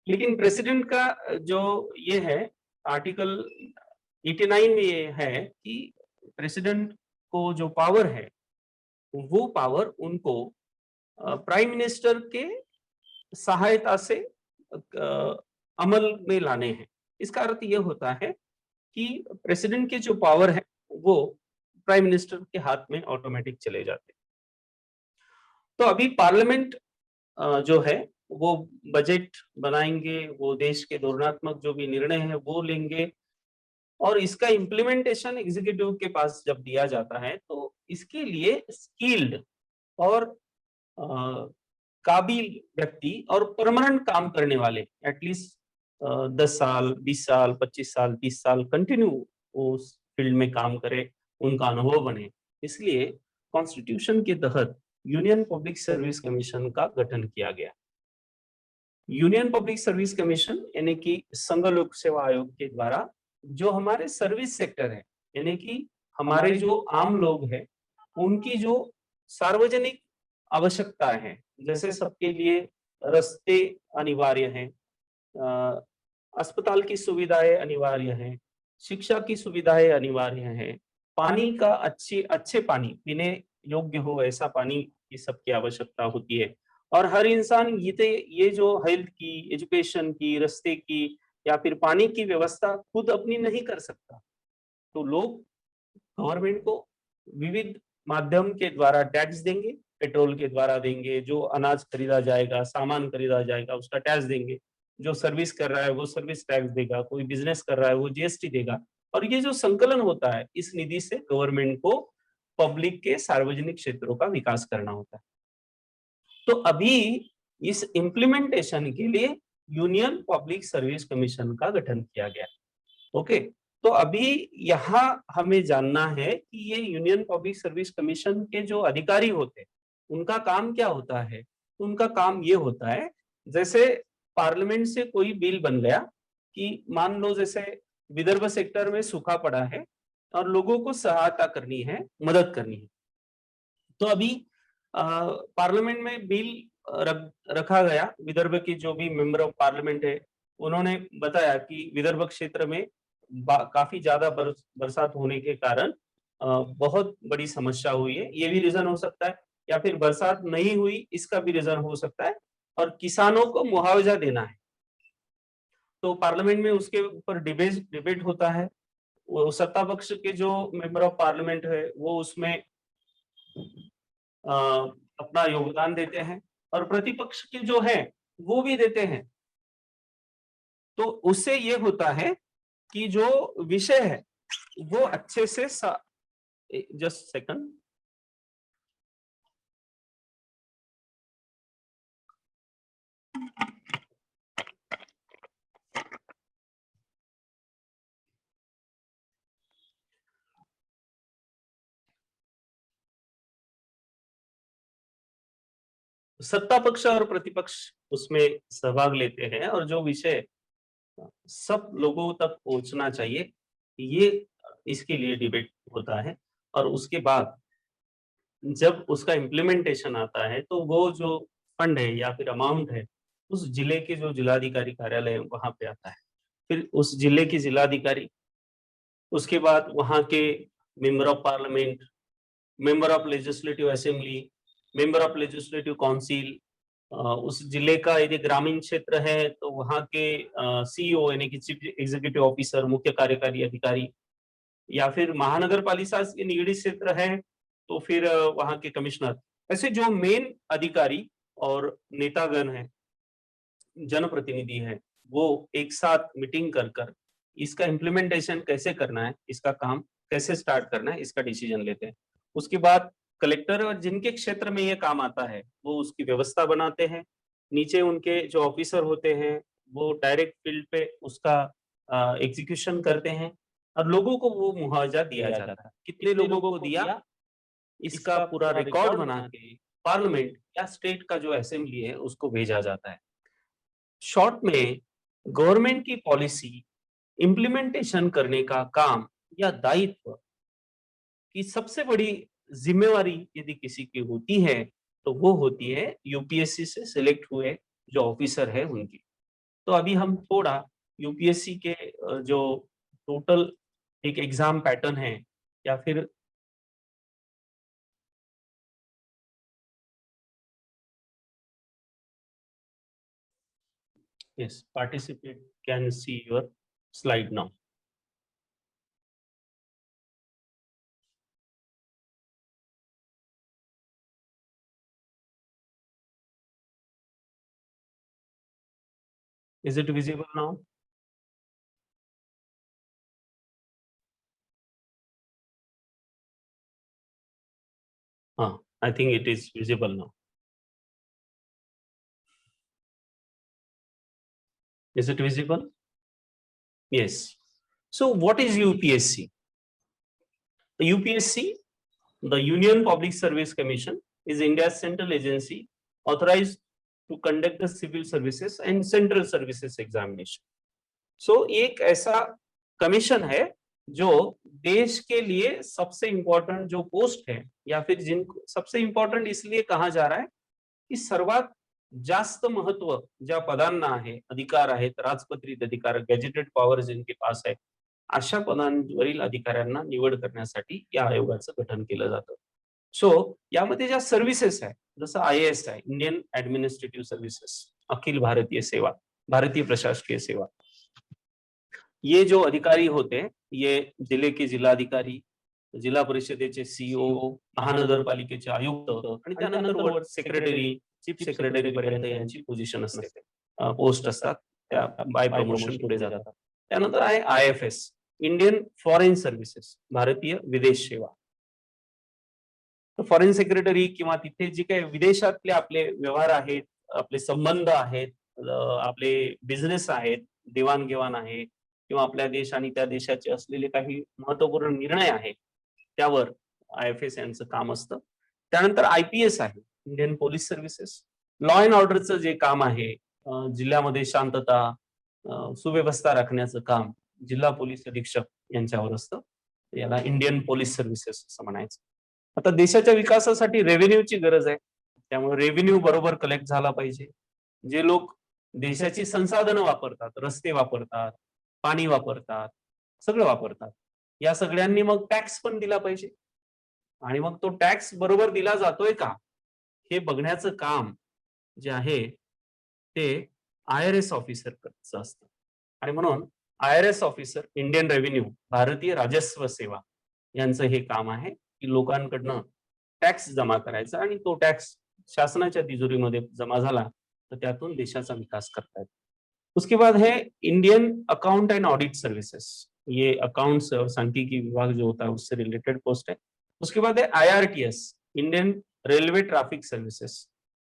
लेकिन प्रेसिडेंट का जो ये है, आर्टिकल 89 में ये है कि प्रेसिडेंट को जो पावर है, वो पावर उनको प्राइम मिनिस्टर के सहायता से अमल में लाने हैं। इसका अर्थ ये होता है कि प्रेसिडेंट के जो पावर है, वो प्राइम मिनिस्टर के हाथ में ऑटोमेटिक चले जाते हैं। तो अभी पार्लियामेंट जो है, वो बजट बनाएंगे, वो देश के धोरणात्मक जो भी निर्णय है वो लेंगे, और इसका इम्प्लीमेंटेशन एग्जीक्यूटिव के पास जब दिया जाता है, तो इसके लिए स्किल्ड और काबिल व्यक्ति और परमानेंट काम करने वाले, एटलीस्ट 10 साल, 20 साल, 25 साल, 30 साल कंटिन्यू उस फील्ड में काम करे, उनका अनुभव बने। इसलिए कॉन्स्टिट्यूशन के तहत यूनियन पब्लिक सर्विस कमीशन का गठन किया गया। यूनियन पब्लिक सर्विस कमीशन यानी कि संघ लोक सेवा आयोग के द्वारा जो हमारे सर्विस सेक्टर है, यानी कि हमारे जो आम लोग हैं, उनकी जो सार्वजनिक आवश्यकताएं हैं, जैसे सबके लिए रास्ते अनिवार्य हैं, अस्पताल की सुविधाएं अनिवार्य हैं, शिक्षा की सुविधाएं अनिवार्य हैं, पानी का अच्छे पानी पीने योग्य हो ऐसा पानी की सबकी आवश्यकता होती है। और हर इंसान ये जो हेल्थ की, एजुकेशन की, रास्ते की या फिर पानी की व्यवस्था खुद अपनी नहीं कर सकता। तो लोग गवर्नमेंट को विविध माध्यम के द्वारा टैक्स देंगे, पेट्रोल के द्वारा देंगे, जो अनाज खरीदा जाएगा, सामान खरीदा जाएगा, उसका टैक्स देंगे। जो सर्विस कर रहा है वो सर्विस टैक्स देगा, कोई बिजनेस कर रहा है वो जीएसटी देगा। और ये जो संकलन होता है, इस निधि से गवर्नमेंट को पब्लिक के सार्वजनिक क्षेत्रों का विकास करना होता है। तो अभी इस इम्प्लीमेंटेशन के लिए यूनियन पब्लिक सर्विस कमीशन का गठन किया गया। ओके, तो अभी यहाँ हमें जानना है कि ये यूनियन पब्लिक सर्विस कमीशन के जो अधिकारी होते हैं, उनका काम क्या होता है। उनका काम ये होता है, जैसे पार्लियामेंट से कोई बिल बन गया कि मान लो जैसे विदर्भ सेक्टर में सूखा पड़ा है और लोगों को सहायता करनी है, मदद करनी है। तो अभी पार्लियामेंट में बिल रखा गया, विदर्भ की जो भी मेंबर ऑफ पार्लियामेंट है, उन्होंने बताया कि विदर्भ क्षेत्र में काफी ज्यादा बरसात होने के कारण बहुत बड़ी समस्या हुई है। ये भी रीजन हो सकता है, या फिर बरसात नहीं हुई इसका भी रीजन हो सकता है, और किसानों को मुआवजा देना है। तो पार्लियामेंट में उसके ऊपर डिबेट होता है। वो सत्ता पक्ष के जो मेंबर ऑफ पार्लियामेंट है, वो उसमें अपना योगदान देते हैं, और प्रतिपक्ष के जो है वो भी देते हैं। तो उससे ये होता है कि जो विषय है वो अच्छे से जस्ट सेकंड सत्ता पक्ष और प्रतिपक्ष उसमें सहभाग लेते हैं और जो विषय सब लोगों तक पहुंचना चाहिए, ये इसके लिए डिबेट होता है। और उसके बाद जब उसका इम्प्लीमेंटेशन आता है तो वो जो फंड है या फिर अमाउंट है उस जिले के जो जिलाधिकारी कार्यालय है वहां पे आता है। फिर उस जिले के जिलाधिकारी, उसके बाद वहां के member of parliament, member of legislative assembly, member of legislative council, उस जिले का यदि ग्रामीण क्षेत्र है तो वहाँ के सीईओ यानी कि चीफ एग्जीक्यूटिव ऑफिसर, मुख्य कार्यकारी अधिकारी, या फिर महानगर पालिका के निगड़ित क्षेत्र है तो फिर वहाँ के कमिश्नर, ऐसे जो मेन अधिकारी और नेतागण हैं, जनप्रतिनिधि है, वो एक साथ मीटिंग कर कर इसका इम्प्लीमेंटेशन कैसे करना है, इसका काम कैसे स्टार्ट करना है, इसका डिसीजन लेते हैं। उसके बाद कलेक्टर और जिनके क्षेत्र में ये काम आता है वो उसकी व्यवस्था बनाते हैं। नीचे उनके जो ऑफिसर होते हैं वो डायरेक्ट फील्ड पे उसका एग्जीक्यूशन करते हैं और लोगों को वो मुआवजा दिया जाता है। कितने लोगों को दिया, इसका पूरा रिकॉर्ड बना के पार्लियामेंट या स्टेट का जो असेंबली है उसको भेजा जाता है। शॉर्ट में गवर्नमेंट की पॉलिसी इम्प्लीमेंटेशन करने का काम या दायित्व की सबसे बड़ी जिम्मेवारी यदि किसी की होती है तो वो होती है यूपीएससी से सिलेक्ट हुए जो ऑफिसर है उनकी। तो अभी हम थोड़ा यूपीएससी के जो टोटल एक एग्जाम पैटर्न है या फिर yes, participant can see your slide now. Is it visible now? I think it is visible now. Is it visible? Yes. So what is UPSC? The UPSC, the Union Public Service Commission, is India's central agency authorized to conduct the civil services and central services examination. So एक ऐसा commission है जो देश के लिए सबसे important जो post है या फिर जिनको सबसे इंपॉर्टंट इसलिए कहा जा रहा है की सर्वात जास्त महत्व ज्या पदांना आहे, अधिकार आहेत, राजपत्रित अधिकार, गॅजेटेड पॉवर जिनके पास आहे, अशा पदांवरील अधिकाऱ्यांना निवड करण्यासाठी या आयोगाचं गठन केलं जातं. सो यामध्ये ज्या सर्व्हिसेस आहे, जसं IAS आहे, Indian administrative services, Akhil Bharatiya सेवा, भारतीय प्रशासकीय सेवा, ये जो अधिकारी होते ये जिले के जिल्हाधिकारी, जिल्हा परिषदेचे सीईओ, महानगरपालिकेचे आयुक्त आणि त्यानंतर सेक्रेटरी, चीफ सेक्रेटरी पर्यंत यांची पोझिशन असते, पोस्ट असतात, त्या बाय प्रमोशन पुढे जातात. त्यानंतर आहे IFS, इंडियन फॉरेन सर्व्हिसेस, भारतीय विदेश सेवा. फॉरेन सेक्रेटरी किंवा तिथे जे काही विदेशातले आपले व्यवहार आहेत, आपले संबंध आहेत, आपले बिझनेस आहेत, देवाणघेवाण आहे किंवा आपल्या देश आणि त्या देशाचे असलेले काही महत्वपूर्ण निर्णय आहेत त्यावर IFS यांचं काम असतं. त्यानंतर IPS आहे, Indian police services, law and ऑर्डरचं जे काम आहे, जिल्ह्यामध्ये शांतता सुव्यवस्था राखण्याचं काम जिल्हा पोलीस अधीक्षक यांच्यावर असतं, याला इंडियन पोलीस सर्व्हिसेस असं म्हणायचं. आता देशाच्या विकासासाठी रेव्हेन्यूची गरज आहे, त्यामुळे रेव्हेन्यू बरोबर कलेक्ट झाला पाहिजे. जे लोक देशाची संसाधनं वापरतात, रस्ते वापरतात, पाणी वापरतात, सगळं वापरतात, या सगळ्यांनी मग टॅक्स पण दिला पाहिजे आणि मग तो टॅक्स बरोबर दिला जातोय का हे बघण्याचं काम जे आहे ते IRS ऑफिसरचं असतं. आणि म्हणून IRS ऑफिसर, इंडियन रेव्हेन्यू, भारतीय राजस्व सेवा यांचं हे काम आहे की लोकांकडनं टॅक्स जमा करायचा आणि तो टॅक्स शासनाच्या तिजोरीमध्ये जमा झाला तर त्यातून देशाचा विकास करता येतो. उसके बाद है Indian account and audit services, ये अकाउंट्स और सांख्यिकी विभाग जो होता है उससे रिलेटेड पोस्ट है. उसके बाद है IRTS, Indian railway traffic services,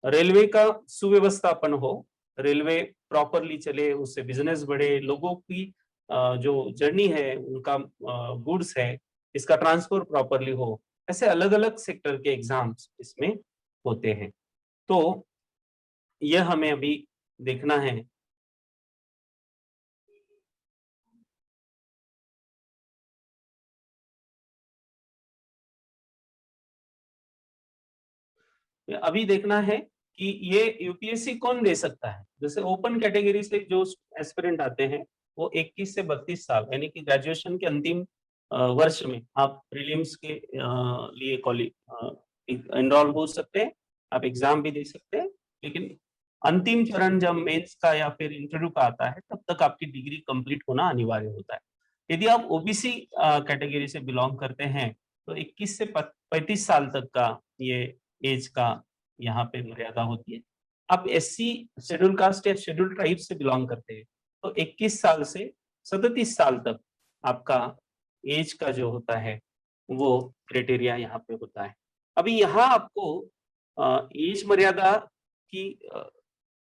railway का सुव्यवस्थापन हो, रेलवे प्रॉपरली चले, उससे बिजनेस बढ़े, लोगों की जो जर्नी है, उनका गुड्स है, इसका ट्रांसफर प्रॉपरली हो, ऐसे अलग अलग सेक्टर के एग्जाम्स इसमें होते हैं. तो यह हमें अभी देखना है। अभी देखना है कि ये यूपीएससी कौन दे सकता है। जैसे ओपन कैटेगरी से जो एस्पिरेंट आते हैं वो 21 से 32 साल यानी कि ग्रेजुएशन के अंतिम वर्ष में आप प्रीलिम्स के लिए एनरोल हो सकते हैं, आप एग्जाम भी दे सकते हैं, लेकिन अंतिम चरण जब मेंस का या फिर इंटरव्यू का आता है तब तक आपकी डिग्री कंप्लीट होना अनिवार्य होता है। यदि आप ओबीसी कैटेगरी से बिलोंग करते हैं तो 21 से 35 साल तक का ये एज का यहाँ पे मर्यादा होती है। आप एससी शेड्यूल कास्ट या शेड्यूल ट्राइब से बिलोंग करते हैं तो 21 साल से 37 साल तक आपका एज का जो होता है वो क्राइटेरिया यहाँ पे होता है। अभी यहाँ आपको एज मर्यादा की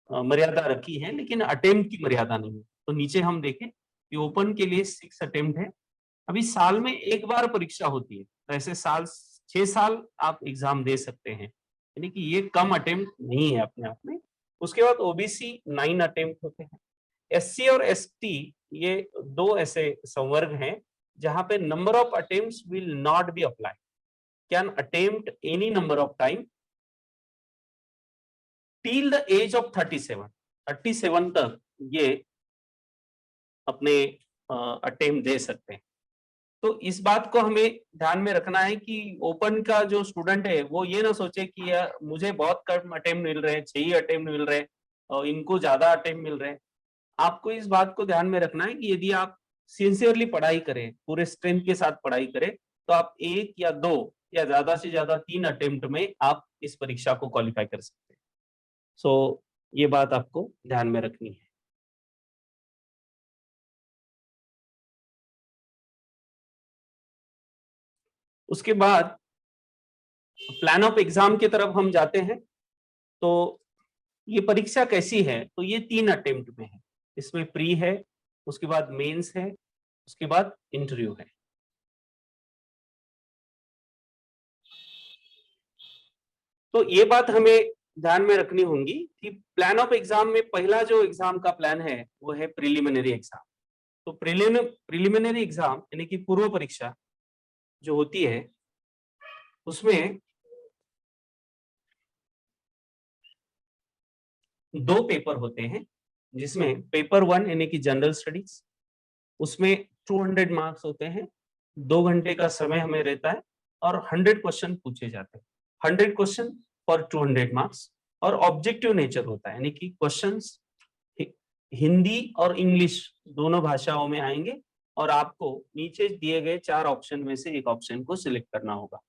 मर्यादा रखी है लेकिन अटेम्प्ट की मर्यादा नहीं है। तो नीचे हम देखें कि ओपन के लिए 6 अटेम्प्ट है। अभी साल में एक बार परीक्षा होती है तो ऐसे 6 साल आप एग्जाम दे सकते हैं, यानी कि ये कम अटेम्प्ट नहीं है अपने आप में। उसके बाद ओबीसी 9 अटेम्प्ट होते हैं। एससी और एसटी ये दो ऐसे संवर्ग हैं जहां पे number of attempts will not be apply, can attempt any number of time till the age of 37 तक ये अपने अटेम्प्ट दे सकते हैं। तो इस बात को हमें ध्यान में रखना है कि ओपन का जो स्टूडेंट है वो ये ना सोचे कि यार मुझे बहुत कम अटेम्प्ट मिल रहे हैं, 6 ही अटेम्प्ट मिल रहे हैं और इनको ज्यादा अटेम्प्ट मिल रहे हैं। आपको इस बात को ध्यान में रखना है कि यदि आप सिंसियरली पढ़ाई करें, पूरे स्ट्रेंथ के साथ पढ़ाई करें, तो आप 1 या 2 या ज्यादा से ज्यादा 3 अटेम्प्ट में आप इस परीक्षा को क्वालिफाई कर सकते हैं। सो ये बात आपको ध्यान में रखनी है। उसके बाद प्लान ऑफ एग्जाम की तरफ हम जाते हैं। तो ये परीक्षा कैसी है, तो ये 3 अटेम्प्ट में है। इसमें प्री है, उसके बाद मेंस है, उसके बाद इंटरव्यू है। तो ये बात हमें ध्यान में रखनी होगी कि प्लान ऑफ एग्जाम में पहला जो एग्जाम का प्लान है वो है प्रिलिमिनरी एग्जाम। तो प्रिलिमिनरी एग्जाम यानी कि पूर्व परीक्षा जो होती है उसमें 2 पेपर होते हैं, जिसमें पेपर 1 यानी कि जनरल स्टडीज, उसमें 200 मार्क्स होते हैं, 2 घंटे का समय हमें रहता है और 100 क्वेश्चन पूछे जाते हैं। 100 क्वेश्चन फॉर 200 मार्क्स और ऑब्जेक्टिव नेचर होता है, यानी कि क्वेश्चंस हिंदी और इंग्लिश दोनों भाषाओं में आएंगे और आपको नीचे दिए गए 4 ऑप्शन में से एक ऑप्शन को सिलेक्ट करना होगा।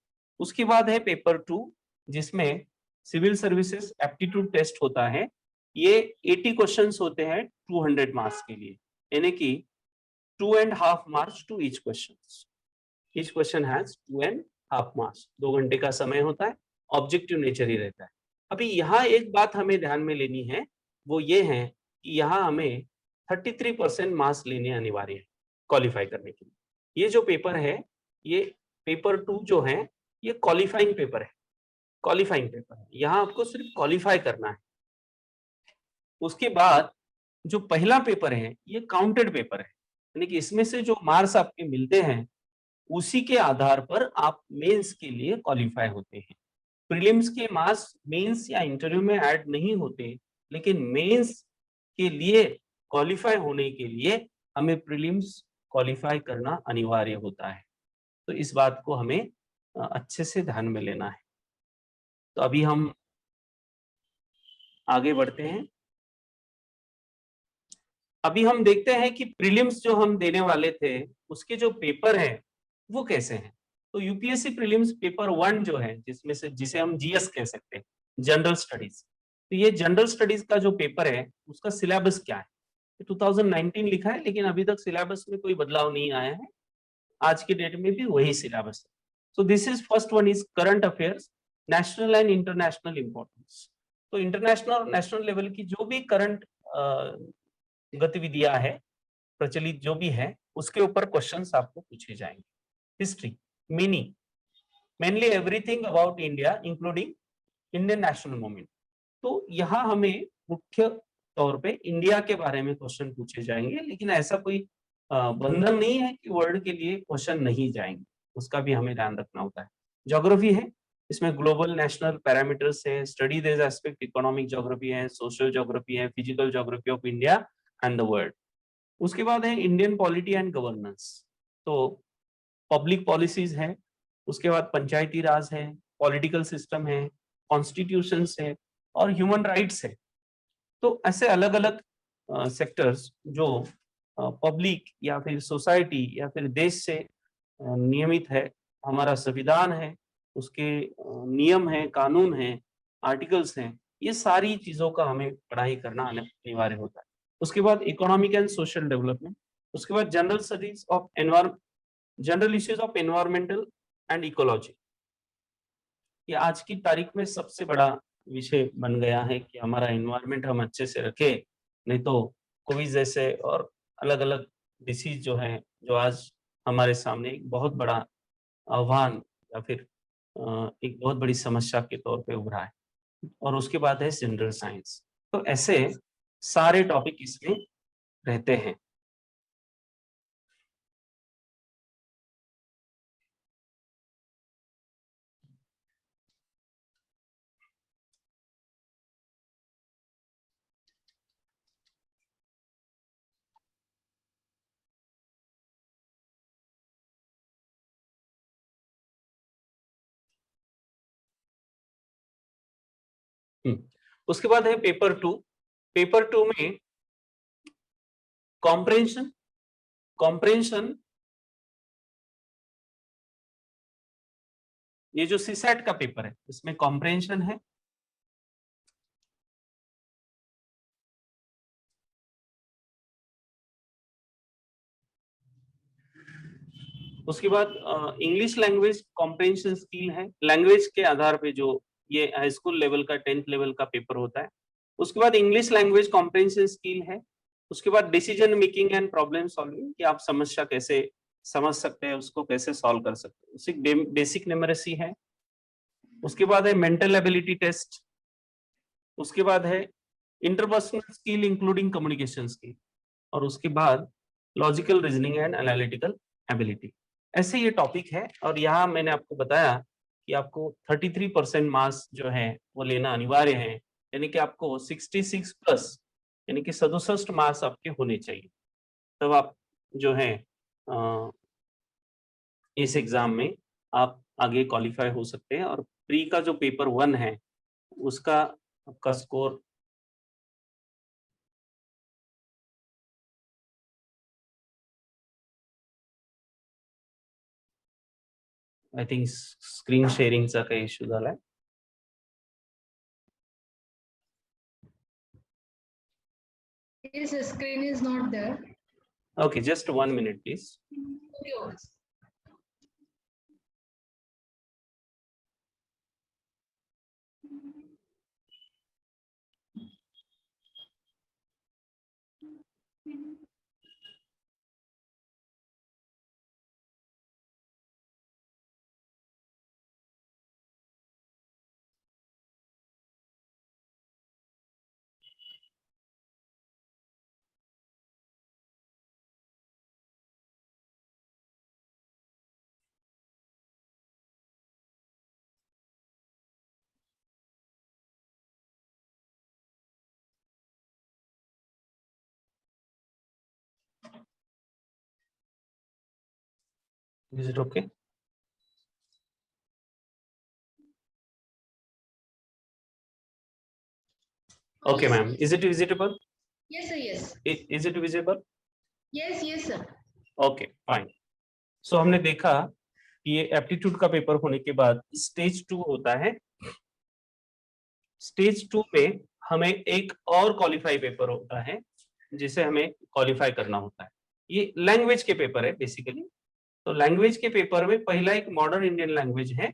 उसके बाद है पेपर 2 जिसमें सिविल सर्विसेज एप्टीट्यूड टेस्ट होता है। ये 80 क्वेश्चंस होते हैं 200 मार्क्स के लिए, यानी कि 2.5 marks to each question. Each question has 2.5 marks. 2 घंटे का समय होता है, ऑब्जेक्टिव नेचर ही रहता है। अभी यहाँ एक बात हमें ध्यान में लेनी है, वो ये है कि यहाँ हमें 33% मार्क्स लेने अनिवार्य है क्वालिफाई करने के लिए। ये जो पेपर है, ये पेपर 2 जो है, ये क्वालिफाइंग पेपर है। क्वालिफाइंग पेपर है, यहाँ आपको सिर्फ क्वालिफाई करना है। उसके बाद जो पहला पेपर है ये काउंटेड पेपर है, यानी कि इसमें से जो मार्क्स आपके मिलते हैं उसी के आधार पर आप मेंस के लिए क्वालिफाई होते हैं। प्रीलिम्स के मार्क्स मेंस या इंटरव्यू में ऐड नहीं होते, लेकिन मेंस के लिए क्वालिफाई होने के लिए हमें प्रीलिम्स क्वालिफाई करना अनिवार्य होता है। तो इस बात को हमें अच्छे से ध्यान में लेना है। तो अभी हम आगे बढ़ते हैं। अभी हम देखते हैं कि प्रीलिम्स जो हम देने वाले थे उसके जो पेपर हैं वो कैसे हैं। तो यूपीएससी प्रीलिम्स पेपर 1 जो है, जिसे हम जीएस कह सकते हैं, जनरल स्टडीज। तो ये जनरल स्टडीज का जो पेपर है उसका सिलेबस क्या है, 2019 लिखा है, लेकिन अभी तक सिलेबस में कोई बदलाव नहीं आया है। आज के डेट में भी वही सिलेबस है। So this is first one is current affairs, national and international importance. तो इंटरनेशनल और नेशनल लेवल की जो भी करंट गतिविधियां है, प्रचलित जो भी है, उसके ऊपर क्वेश्चंस आपको पूछे जाएंगे। History mainly everything about India including Indian national movement. तो यहाँ हमें मुख्य तौर पे इंडिया के बारे में क्वेश्चन पूछे जाएंगे, लेकिन ऐसा कोई बंधन नहीं है कि वर्ल्ड के लिए क्वेश्चन नहीं जाएंगे, उसका भी हमें ध्यान रखना होता है। ज्योग्राफी है, इसमें ग्लोबल नेशनल पैरामीटर्स है, study this aspect, economic geography है, सोशल ज्योग्राफी है, physical geography of India and the world. उसके बाद है इंडियन पॉलिटी एंड गवर्नेंस, तो पब्लिक पॉलिसीज है, उसके बाद पंचायती राज है, पॉलिटिकल सिस्टम है, कॉन्स्टिट्यूशंस है और ह्यूमन राइट्स है। तो ऐसे अलग अलग सेक्टर्स जो पब्लिक या फिर सोसाइटी या फिर देश से नियमित है, हमारा संविधान है, उसके नियम है, कानून है, आर्टिकल्स हैं, ये सारी चीजों का हमें पढ़ाई करना अनिवार्य होता है। उसके बाद इकोनॉमिक एंड सोशल डेवलपमेंट, उसके बाद general studies of general issues of environmental and ecology. ये आज की तारीख में सबसे बड़ा विषय बन गया है कि हमारा एनवायरमेंट हम अच्छे से रखें, नहीं तो कोविड जैसे और अलग अलग डिसीज जो है, जो आज हमारे सामने एक बहुत बड़ा आह्वान या फिर एक बहुत बड़ी समस्या के तौर पे उभरा है। और उसके बाद है जनरल साइंस। तो ऐसे सारे टॉपिक इसमें रहते हैं। उसके बाद है पेपर 2। पेपर 2 में कॉम्प्रेंशन, ये जो सीसैट का पेपर है इसमें कॉम्प्रेंशन है, उसके बाद इंग्लिश लैंग्वेज कॉम्प्रेंशन स्किल है, लैंग्वेज के आधार पे जो ये हाई स्कूल लेवल का 10th लेवल का पेपर होता है। उसके बाद इंग्लिश लैंग्वेज कॉम्प्रेंशन स्किल है। उसके बाद decision making and problem solving, कि आप समस्या कैसे समझ सकते हैं, उसको कैसे सॉल्व कर सकते हैं, उसकी बेसिक न्यूमेरेसी है। उसके बाद है मेंटल एबिलिटी टेस्ट। उसके बाद है interpersonal skill including communication skill, और उसके बाद logical reasoning and analytical ability. ऐसे ये टॉपिक है। और यहाँ मैंने आपको बताया कि आपको 33% मार्क्स जो है वो लेना अनिवार्य है, यानी कि आपको 66 प्लस यानी कि 67 मार्क्स आपके होने चाहिए, तब आप जो है इस एग्जाम में आप आगे क्वालिफाई हो सकते हैं। और प्री का जो पेपर 1 है उसका आपका स्कोर आय थिंक स्क्रीन शेअरिंगचा काही इश्यू झालाय। His screen is not there. Okay, just 1 minute please. Okay. Is it okay? Okay, ma'am. Is it visible? Yes, sir. Yes. Is it visible? Yes, yes, sir. Okay, fine. So हमने देखा कि ये aptitude का paper होने के बाद stage 2 होता है। स्टेज 2 पे हमें एक और क्वालिफाई पेपर होता है जिसे हमें क्वालिफाई करना होता है। ये लैंग्वेज के पेपर है बेसिकली। तो लैंग्वेज के पेपर में पहला एक मॉडर्न इंडियन लैंग्वेज है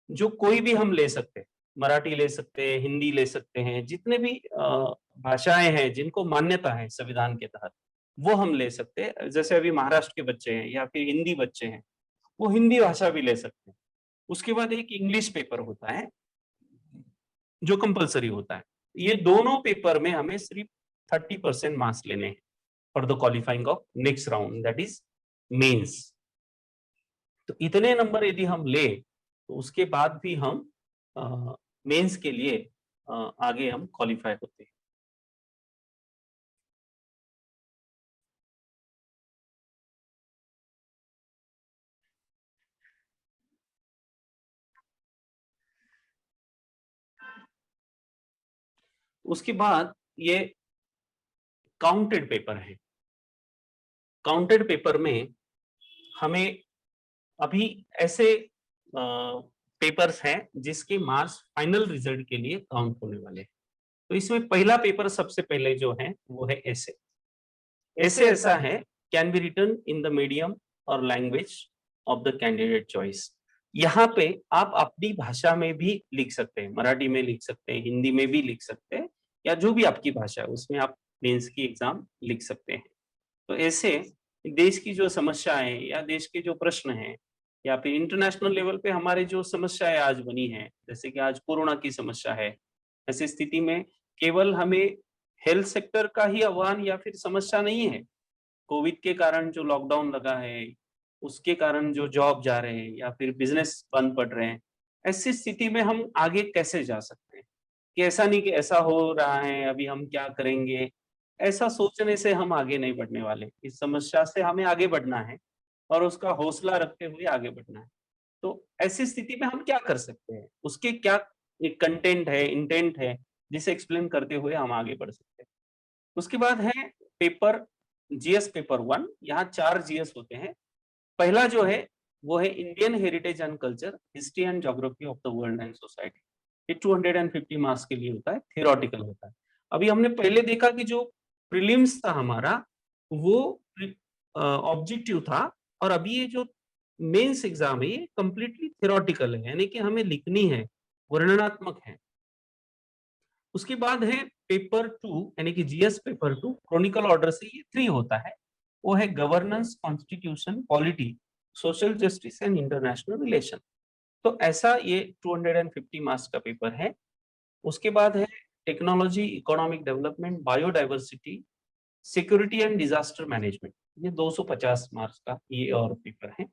जो कोई भी हम ले सकते हैं, मराठी ले सकते हैं, हिंदी ले सकते हैं, जितने भी भाषाएं हैं जिनको मान्यता है संविधान के तहत वो हम ले सकते हैं। जैसे अभी महाराष्ट्र के बच्चे हैं या फिर हिंदी बच्चे हैं, वो हिंदी भाषा भी ले सकते हैं। उसके बाद एक इंग्लिश पेपर होता है जो कंपलसरी होता है। ये दोनों पेपर में हमें सिर्फ 30% मार्क्स लेने हैं for the qualifying of next round, that is mains. तो इतने नंबर यदि हम ले तो उसके बाद भी हम मेंस के लिए आगे हम क्वालिफाई होते हैं। उसके बाद ये काउंटेड पेपर है। काउंटेड पेपर में हमें अभी ऐसे पेपर्स हैं जिसके मार्क्स फाइनल रिजल्ट के लिए काउंट होने वाले हैं। तो इसमें पहला पेपर सबसे पहले जो है वो है ऐसे। ऐसे ऐसा है, can be written in the medium और language of the candidate choice. यहाँ पे आप अपनी भाषा में भी लिख सकते हैं, मराठी में लिख सकते हैं, हिंदी में भी लिख सकते हैं, या जो भी आपकी भाषा है उसमें आप मेंस की एग्जाम लिख सकते हैं। तो ऐसे देश की जो समस्याएं या देश के जो प्रश्न हैं या फिर इंटरनेशनल लेवल पे हमारे जो समस्याएं आज बनी है, जैसे कि आज कोरोना की समस्या है, ऐसी स्थिति में केवल हमें हेल्थ सेक्टर का ही आह्वान या फिर समस्या नहीं है। कोविड के कारण जो लॉकडाउन लगा है, उसके कारण जो जॉब जा रहे हैं या फिर बिजनेस बंद पड़ रहे हैं, ऐसी स्थिति में हम आगे कैसे जा सकते हैं कि ऐसा नहीं कि ऐसा हो रहा है अभी हम क्या करेंगे, ऐसा सोचने से हम आगे नहीं बढ़ने वाले। इस समस्या से हमें आगे बढ़ना है और उसका हौसला रखते हुए आगे बढ़ना है। तो ऐसी स्थिति में हम क्या कर सकते हैं, उसके क्या एक कंटेंट है, इंटेंट है, जिसे एक्सप्लेन करते हुए हम आगे बढ़ सकते हैं। उसके बाद है पेपर जीएस पेपर 1। यहाँ 4 जीएस होते हैं। पहला जो है वो है Indian heritage and culture, history and geography of the world and society. ये 250 मार्क्स के लिए होता है, थियोरेटिकल होता है। अभी हमने पहले देखा कि जो प्रीलिम्स था हमारा वो ऑब्जेक्टिव था, और अभी ये जो मेंस एग्जाम है ये कंप्लीटली थियोरेटिकल है, यानी कि हमें लिखनी है, वर्णनात्मक है। उसके बाद है पेपर 2 यानी कि जीएस पेपर 2, क्रॉनिकल ऑर्डर से ये 3 होता है। वो है governance, constitution, polity, social justice and international relation. तो ऐसा ये 250 मार्क्स का पेपर है। उसके बाद है technology, economic development, biodiversity, security and disaster management. ये 250 मार्क्स का ये और पेपर है।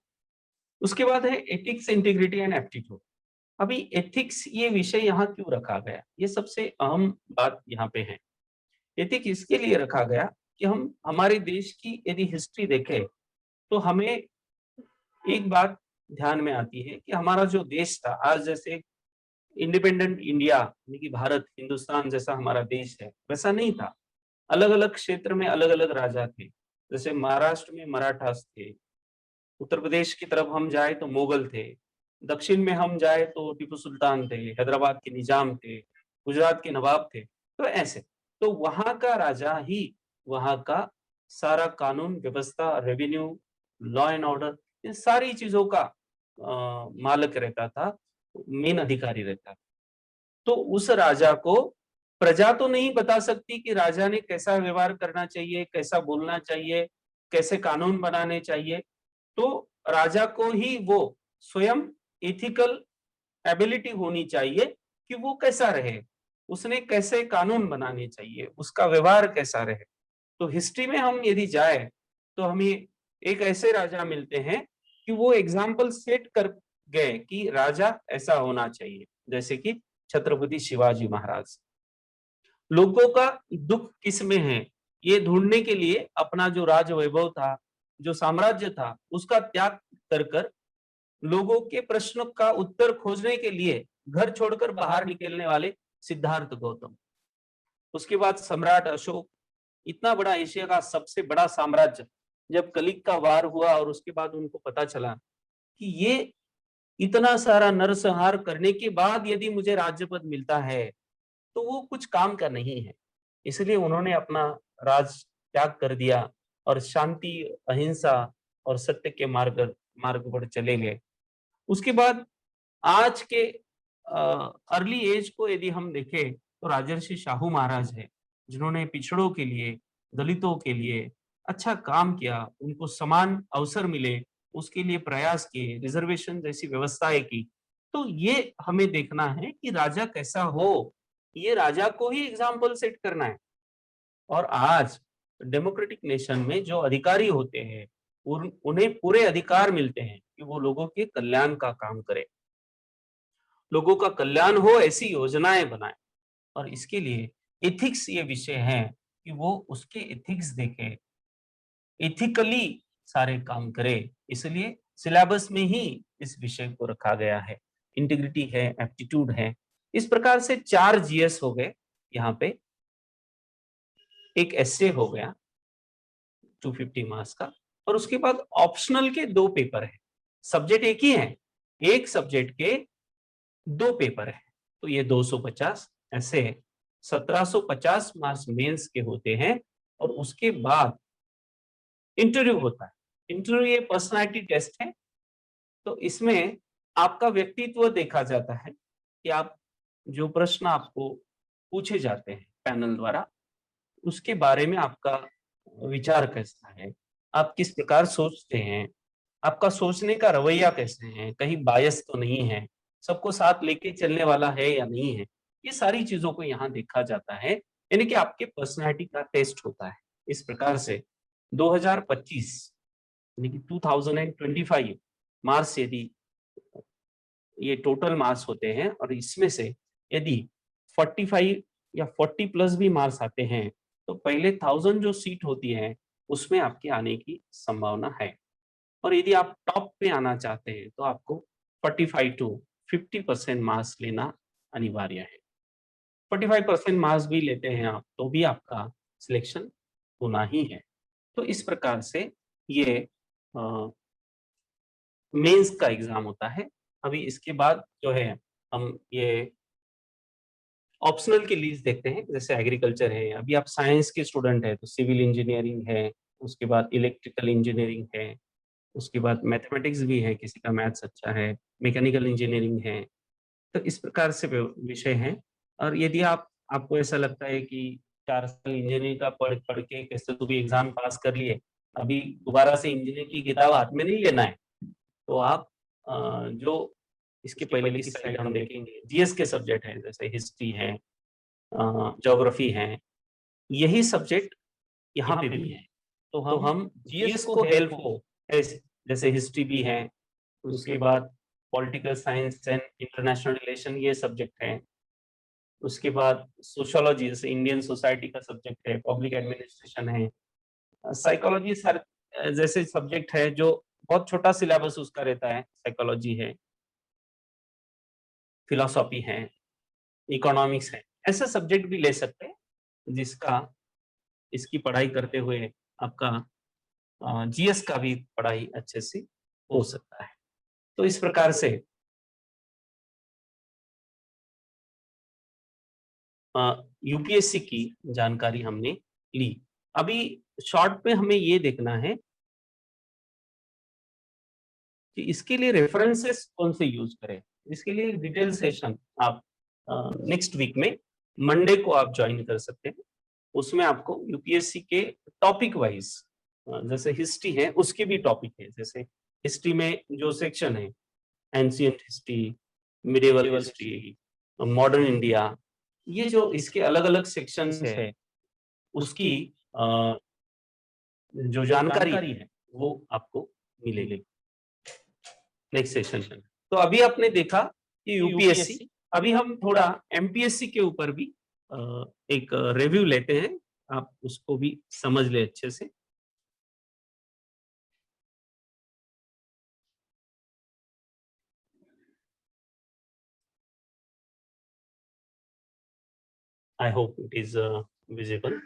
उसके बाद है एथिक्स, इंटीग्रिटी एंड एप्टीट्यूड। अभी एथिक्स ये विषय यहाँ क्यों रखा गया, ये सबसे अहम बात यहाँ पे है। एथिक्स इसके लिए रखा गया कि हम हमारे देश की यदि हिस्ट्री देखें तो हमें एक बात ध्यान में आती है कि हमारा जो देश था, आज जैसे इंडिपेंडेंट इंडिया यानी कि भारत, हिंदुस्तान जैसा हमारा देश है, वैसा नहीं था। अलग अलग क्षेत्र में अलग अलग राजा थे। जैसे महाराष्ट्र में मराठास थे, उत्तर प्रदेश की तरफ हम जाए तो मुगल थे, दक्षिण में हम जाए तो टीपू सुल्तान थे, हैदराबाद के निजाम थे, गुजरात के नवाब थे। तो ऐसे तो वहां का राजा ही वहां का सारा कानून व्यवस्था, रेवेन्यू, लॉ एंड ऑर्डर, इन सारी चीजों का मालक रहता था, मेन अधिकारी रहता था। तो उस राजा को प्रजा तो नहीं बता सकती कि राजा ने कैसा व्यवहार करना चाहिए, कैसा बोलना चाहिए, कैसे कानून बनाने चाहिए। तो राजा को ही वो स्वयं एथिकल एबिलिटी होनी चाहिए कि वो कैसा रहे, उसने कैसे कानून बनाने चाहिए, उसका व्यवहार कैसा रहे। तो हिस्ट्री में हम यदि जाए तो हमें एक ऐसे राजा मिलते हैं कि वो एग्जाम्पल सेट कर गए कि राजा ऐसा होना चाहिए, जैसे कि छत्रपति शिवाजी महाराज। लोगों का दुख किस में है ये ढूंढने के लिए अपना जो राज वैभव था, जो साम्राज्य था, उसका त्याग कर कर लोगों के प्रश्नों का उत्तर खोजने के लिए घर छोड़कर बाहर निकलने वाले सिद्धार्थ गौतम। उसके बाद सम्राट अशोक, इतना बड़ा एशिया का सबसे बड़ा साम्राज्य, जब कलिंग का वार हुआ और उसके बाद उनको पता चला कि ये इतना सारा नरसंहार करने के बाद यदि मुझे राज्य पद मिलता है तो वो कुछ काम का नहीं है, इसलिए उन्होंने अपना राज त्याग कर दिया और शांति, अहिंसा और सत्य के मार्ग पर चले गए। उसके बाद आज के अर्ली एज को यदि हम देखें तो राजर्षि शाहू महाराज है, जिन्होंने पिछड़ों के लिए, दलितों के लिए अच्छा काम किया, उनको समान अवसर मिले, उसके लिए प्रयास किए, रिजर्वेशन जैसी व्यवस्थाएं की। तो ये हमें देखना है कि राजा कैसा हो, ये राजा को ही एग्जाम्पल सेट करना है। और आज डेमोक्रेटिक नेशन में जो अधिकारी होते हैं उन्हें पूरे अधिकार मिलते हैं कि वो लोगों के कल्याण का काम करे, लोगों का कल्याण हो ऐसी योजनाएं बनाए। और इसके लिए एथिक्स ये विषय है कि वो उसके एथिक्स देखे, एथिकली सारे काम करे। इसलिए सिलेबस में ही इस विषय को रखा गया है। इंटीग्रिटी है, एप्टीट्यूड है। इस प्रकार से 4 जीएस हो गए यहाँ पे। एक एस्से हो गया 250 मार्क्स का, और उसके बाद ऑप्शनल के 2 पेपर है। सब्जेक्ट एक ही है, एक सब्जेक्ट के 2 पेपर है, तो ये 250 ऐसे 1750 मार्क्स मेंस के होते हैं। और उसके बाद इंटरव्यू होता है। इंटरव्यू ये पर्सनालिटी टेस्ट है, तो इसमें आपका व्यक्तित्व देखा जाता है कि आप जो प्रश्न आपको पूछे जाते हैं पैनल द्वारा, उसके बारे में आपका विचार कैसा है, आप किस प्रकार सोचते हैं, आपका सोचने का रवैया कैसे है, कहीं बायस तो नहीं है, सबको साथ लेके चलने वाला है या नहीं है। ये सारी चीजों को यहाँ देखा जाता है, यानी कि आपके पर्सनालिटी का टेस्ट होता है। इस प्रकार से 2025 यानी कि 2025 मार्क्स यदि ये टोटल मार्क्स होते हैं, और इसमें से यदि 45 या 40 प्लस भी मार्क्स आते हैं तो पहले 1000 जो सीट होती है उसमें आपके आने की संभावना है। और यदि आप टॉप पे आना चाहते हैं तो आपको 45 टू 50% मार्क्स लेना अनिवार्य है। 45% मार्क्स भी लेते हैं आप तो भी आपका सिलेक्शन होना ही है। तो इस प्रकार से ये मेंस का एग्जाम होता है। अभी इसके बाद जो है हम ये ऑप्शनल की लिस्ट देखते हैं। जैसे एग्रीकल्चर है, अभी आप साइंस के स्टूडेंट है तो सिविल इंजीनियरिंग है, उसके बाद इलेक्ट्रिकल इंजीनियरिंग है, उसके बाद मैथमेटिक्स भी है, किसी का मैथ्स अच्छा है, मैकेनिकल इंजीनियरिंग है। तो इस प्रकार से विषय हैं। और यदि आपको ऐसा लगता है कि 4 साल इंजीनियरिंग का पढ़ पढ़ के कैसे तो भी एग्जाम पास कर लिए, अभी दोबारा से इंजीनियरिंग की किताब हाथ में नहीं लेना है, तो आप जो इसके पहले की साइड हम देखेंगे जीएस के सब्जेक्ट हैं, जैसे हिस्ट्री है, ज्योग्राफी है, यही सब्जेक्ट यहाँ पे भी है। तो हम जीएस को हेल्प हो ऐसे, जैसे हिस्ट्री भी है, उसके बाद political science and international relation ये सब्जेक्ट है, उसके बाद सोशियोलॉजी जैसे इंडियन सोसाइटी का सब्जेक्ट है, पब्लिक एडमिनिस्ट्रेशन है, साइकोलॉजी जैसे सब्जेक्ट है जो बहुत छोटा सिलेबस उसका रहता है, साइकोलॉजी है, फिलोसॉफी है, इकोनॉमिक्स है, ऐसे सब्जेक्ट भी ले सकते हैं जिसका इसकी पढ़ाई करते हुए आपका जीएस का भी पढ़ाई अच्छे से हो सकता है। तो इस प्रकार से यूपीएससी की जानकारी हमने ली। अभी शॉर्ट में हमें ये देखना है कि इसके लिए रेफरेंसेस कौन से यूज करें। इसके लिए डिटेल सेशन आप नेक्स्ट वीक में मंडे को आप ज्वाइन कर सकते हैं। उसमें आपको यूपीएससी के टॉपिक वाइज, जैसे हिस्ट्री है उसके भी टॉपिक है, जैसे हिस्ट्री में जो सेक्शन है ancient history, medieval history, modern India, ये जो इसके अलग अलग सेक्शंस है उसकी जो जानकारी है वो आपको मिलेगी नेक्स्ट सेशन। तो अभी आपने देखा कि यूपीएससी, अभी हम थोड़ा एमपीएससी के ऊपर भी एक रिव्यू लेते हैं, आप उसको भी समझ ले अच्छे से। I hope it is visible.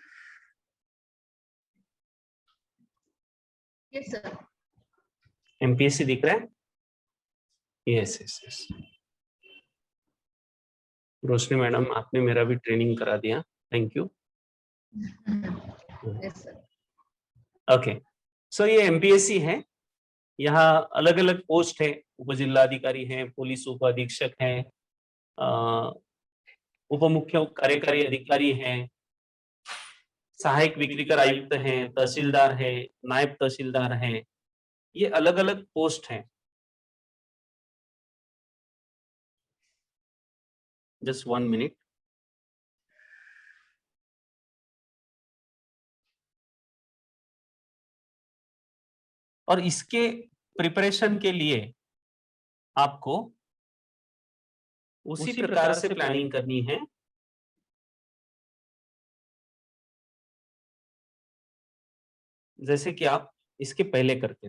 Yes, sir. MPSC दिख रहा है? Yes yes yes. Roshni madam, आपने मेरा भी ट्रेनिंग करा दिया, thank you. Yes, sir. Okay, so ये एमपीएससी है। यहाँ अलग अलग पोस्ट है, उप जिलाधिकारी हैं, पुलिस उप अधीक्षक हैं, उप मुख्य कार्यकारी अधिकारी हैं, सहायक विक्रीकर आयुक्त हैं, तहसीलदार है, नायब तहसीलदार हैं, ये अलग अलग पोस्ट हैं। just 1 minute. और इसके प्रिपरेशन के लिए आपको उसी प्रकार से प्लानिंग करनी है जैसे की आप इसके पहिले करते.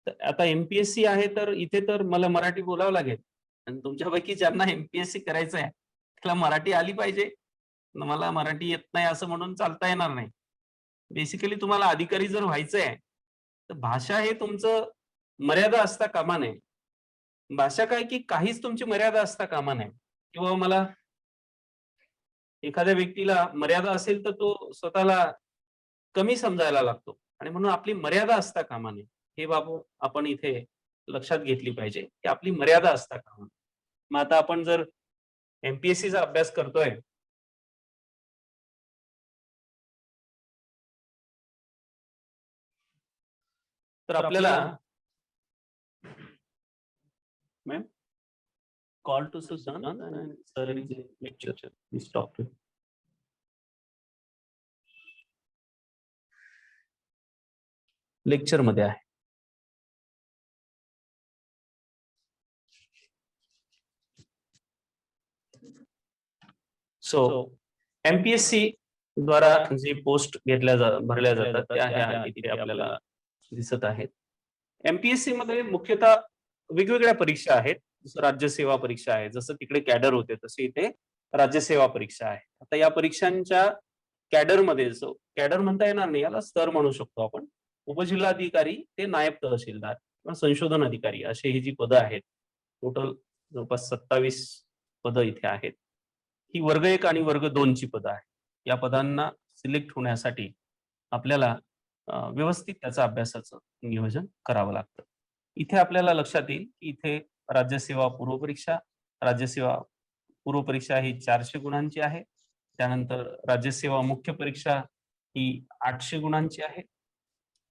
तर आता एमपीएससी आहे तर इथे तर मला मराठी बोलावं लागेल आणि तुमच्यापैकी ज्यांना एमपीएससी करायचं आहे त्याला मराठी आली पाहिजे. मला मराठी येत नाही असं म्हणून चालता येणार नाही. बेसिकली तुम्हाला अधिकारी जर व्हायचं आहे तर भाषा हे तुमचं मर्यादा असता कामा नये. भाषा काय की काहीच तुमची मर्यादा असता कामा नये. किंवा मला एखाद्या व्यक्तीला मर्यादा असेल तर तो स्वतःला कमी समजायला लागतो आणि म्हणून आपली मर्यादा असता कामा नये. हे बाबू आपण इथे लक्षात घेतली पाहिजे की आपली मर्यादा असता कामा नये. मग आता आपण जर एमपीएससीचा अभ्यास करतोय तर आपल्याला ma'am call to Susan and sir is in lecture. Please talk to him. Lecture मध्ये आहे. सो एमपीएससी द्वारा जी पोस्ट भरल्या जातात त्या ह्या इथे आपल्याला दिसत आहेत. एमपीएससी मध्ये मुख्यतः वेगवेगळ्या परीक्षा आहेत. जसं राज्यसेवा परीक्षा आहे, जसं तिकडे कॅडर होते तसे इथे राज्यसेवा परीक्षा आहे. आता या परीक्षांच्या कॅडर मध्ये कॅडर म्हणता येणार नाही, याला स्तर म्हणू शकतो आपण. उपजिल्हाधिकारी ते नायब तहसीलदार किंवा संशोधन अधिकारी असे ही जी पदं आहेत, टोटल जवळपास 27 पदं इथे आहेत. ही वर्ग 1 आणि वर्ग 2 ची पदं आहेत. या पदांना सिलेक्ट होण्यासाठी आपल्याला व्यवस्थित त्याचा अभ्यासाचं नियोजन करावं लागतं. इथे आपल्याला लक्षात येईल की इथे राज्यसेवा पूर्व परीक्षा ही 400 गुणांची आहे. त्यानंतर राज्यसेवा मुख्य परीक्षा ही 800 गुणांची आहे.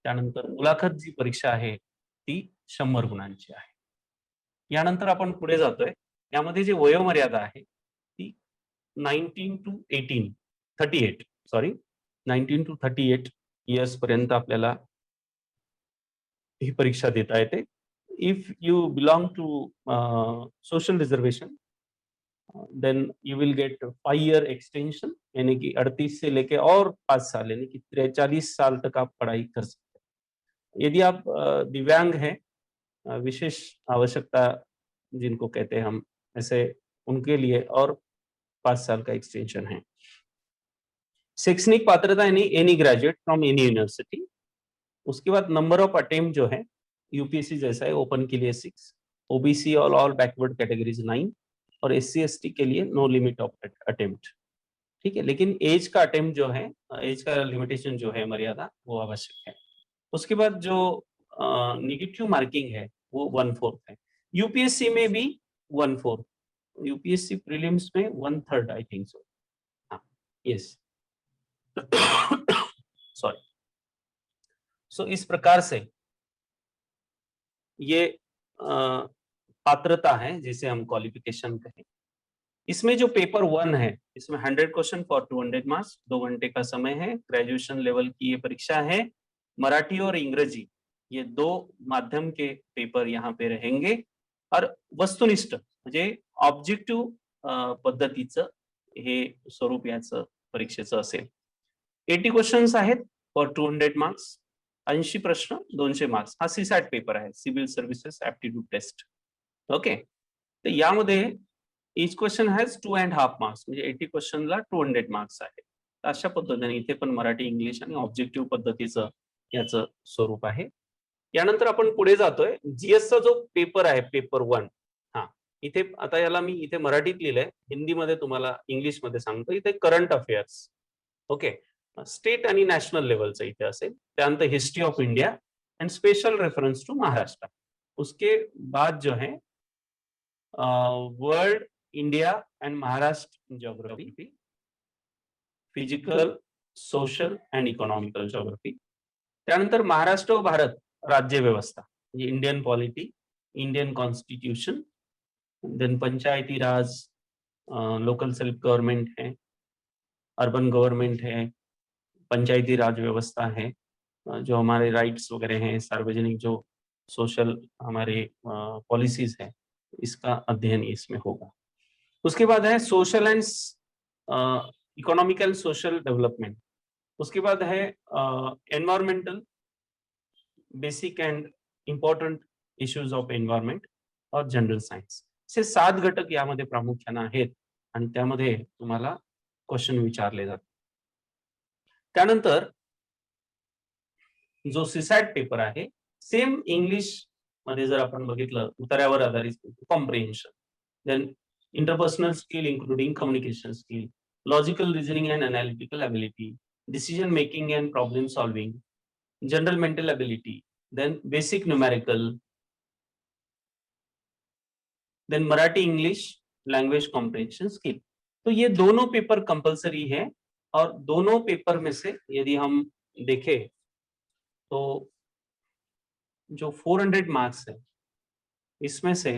त्यानंतर मुलाखत जी परीक्षा आहे ती 100 गुणांची आहे. यानंतर आपण पुढे जातोय. यामध्ये जी वयोमर्यादा आहे ती 19 to 38 इयर्स पर्यंत आपल्याला ही परीक्षा देता येते. If you belong to social reservation then you will get 5 year extension, यानी कि 38 से लेके और 5 साल यानी कि 43 साल तक आप पढ़ाई कर सकते हैं. यदि आप दिव्यांग हैं, विशेष आवश्यकता जिनको कहते हैं हम, ऐसे उनके लिए और 5 साल का एक्सटेंशन है. शैक्षणिक पात्रता यानी any graduate from any university. उसके बाद नंबर ऑफ अटेम्प्ट जो है यूपीएससी जैसा है, ओपन के लिए 6, ओबीसी और ऑल बैकवर्ड कैटेगरीज 9 और एससी एसटी के लिए नो लिमिट ऑफ अटेम्प्ट. ठीक है, लेकिन एज का अटेम्प्ट जो है, एज का लिमिटेशन जो है, मर्यादा, वो आवश्यक है. उसके बाद जो नेगेटिव मार्किंग है वो 1/4 है. यूपीएससी में भी 1/4, यूपीएससी प्रीलिम्स में 1/3 आई थिंक सो. हाँ, यस, सॉरी. सो इस प्रकार से ये पात्रता है जिसे हम क्वालिफिकेशन कहें. इसमें जो पेपर 1 है, इसमें 100 क्वेश्चन फॉर 200 मार्क्स, 2 घंटे का समय है. ग्रेजुएशन लेवल की ये परीक्षा है. मराठी और इंग्रजी ये 2 माध्यम के पेपर यहाँ पे रहेंगे. और वस्तुनिष्ठ म्हणजे ऑब्जेक्टिव्ह पद्धतीचं हे स्वरूप याचं परीक्षेचं असेल. 80 क्वेश्चन्स आहेत फॉर 200 मार्क्स. 80 प्रश्न 200 मार्क्स. हा सीसॅट पेपर आहे, civil services aptitude test. Okay, तर यामध्ये each question has 2.5 मार्क्स, म्हणजे 80 क्वेश्चनला 200 मार्क्स आहे. अशा पद्धतीने इथे पण मराठी, इंग्लिश आणि ऑब्जेक्टिव्ह पद्धतीचं याचं स्वरूप आहे. यानंतर आपण पुढे जातोय. जीएसचा जो पेपर आहे, पेपर 1, हा इथे आता याला मी इथे मराठीत लिहिलंय, हिंदीमध्ये तुम्हाला इंग्लिश मध्ये सांगतो. इथे करंट अफेअर्स, ओके, स्टेट आणि नॅशनल लेवलचं इथे असेल. त्यानंतर history of India and special reference to Maharashtra. उसके बाद जो है world, India and Maharashtra geography, physical, social and economical geography. त्यानंतर महाराष्ट्र व भारत राज्य व्यवस्था, म्हणजे Indian polity, Indian constitution, then panchayati raj, local self government है, अर्बन गवर्नमेंट है, पंचायती राज व्यवस्था है, जो हमारे राइट्स वगैरह हैं, सार्वजनिक जो सोशल हमारे पॉलिसीज है, इसका अध्ययन इसमें होगा। उसके बाद है social and economic and social development. उसके बाद है environmental, basic and important issues of environment और जनरल सायन्स। असे 7 घटक यामध्ये प्रामुख्याने आहेत आणि त्यामध्ये तुम्हाला क्वेश्चन विचारले जातात। त्यानंतर जो सीसॅट पेपर आहे, सेम इंग्लिश मध्ये जर आपण बघितलं, उत्तरावर आधारित comprehension, then interpersonal skill including communication skill, logical reasoning and analytical ability, decision making and problem solving, general mental ability, then basic numerical, then Marathi English language comprehension skill. तो ये दोनों पेपर कंपलसरी है और दोनों पेपर में से यदि हम देखें तो जो 400 मार्क्स है, इसमें से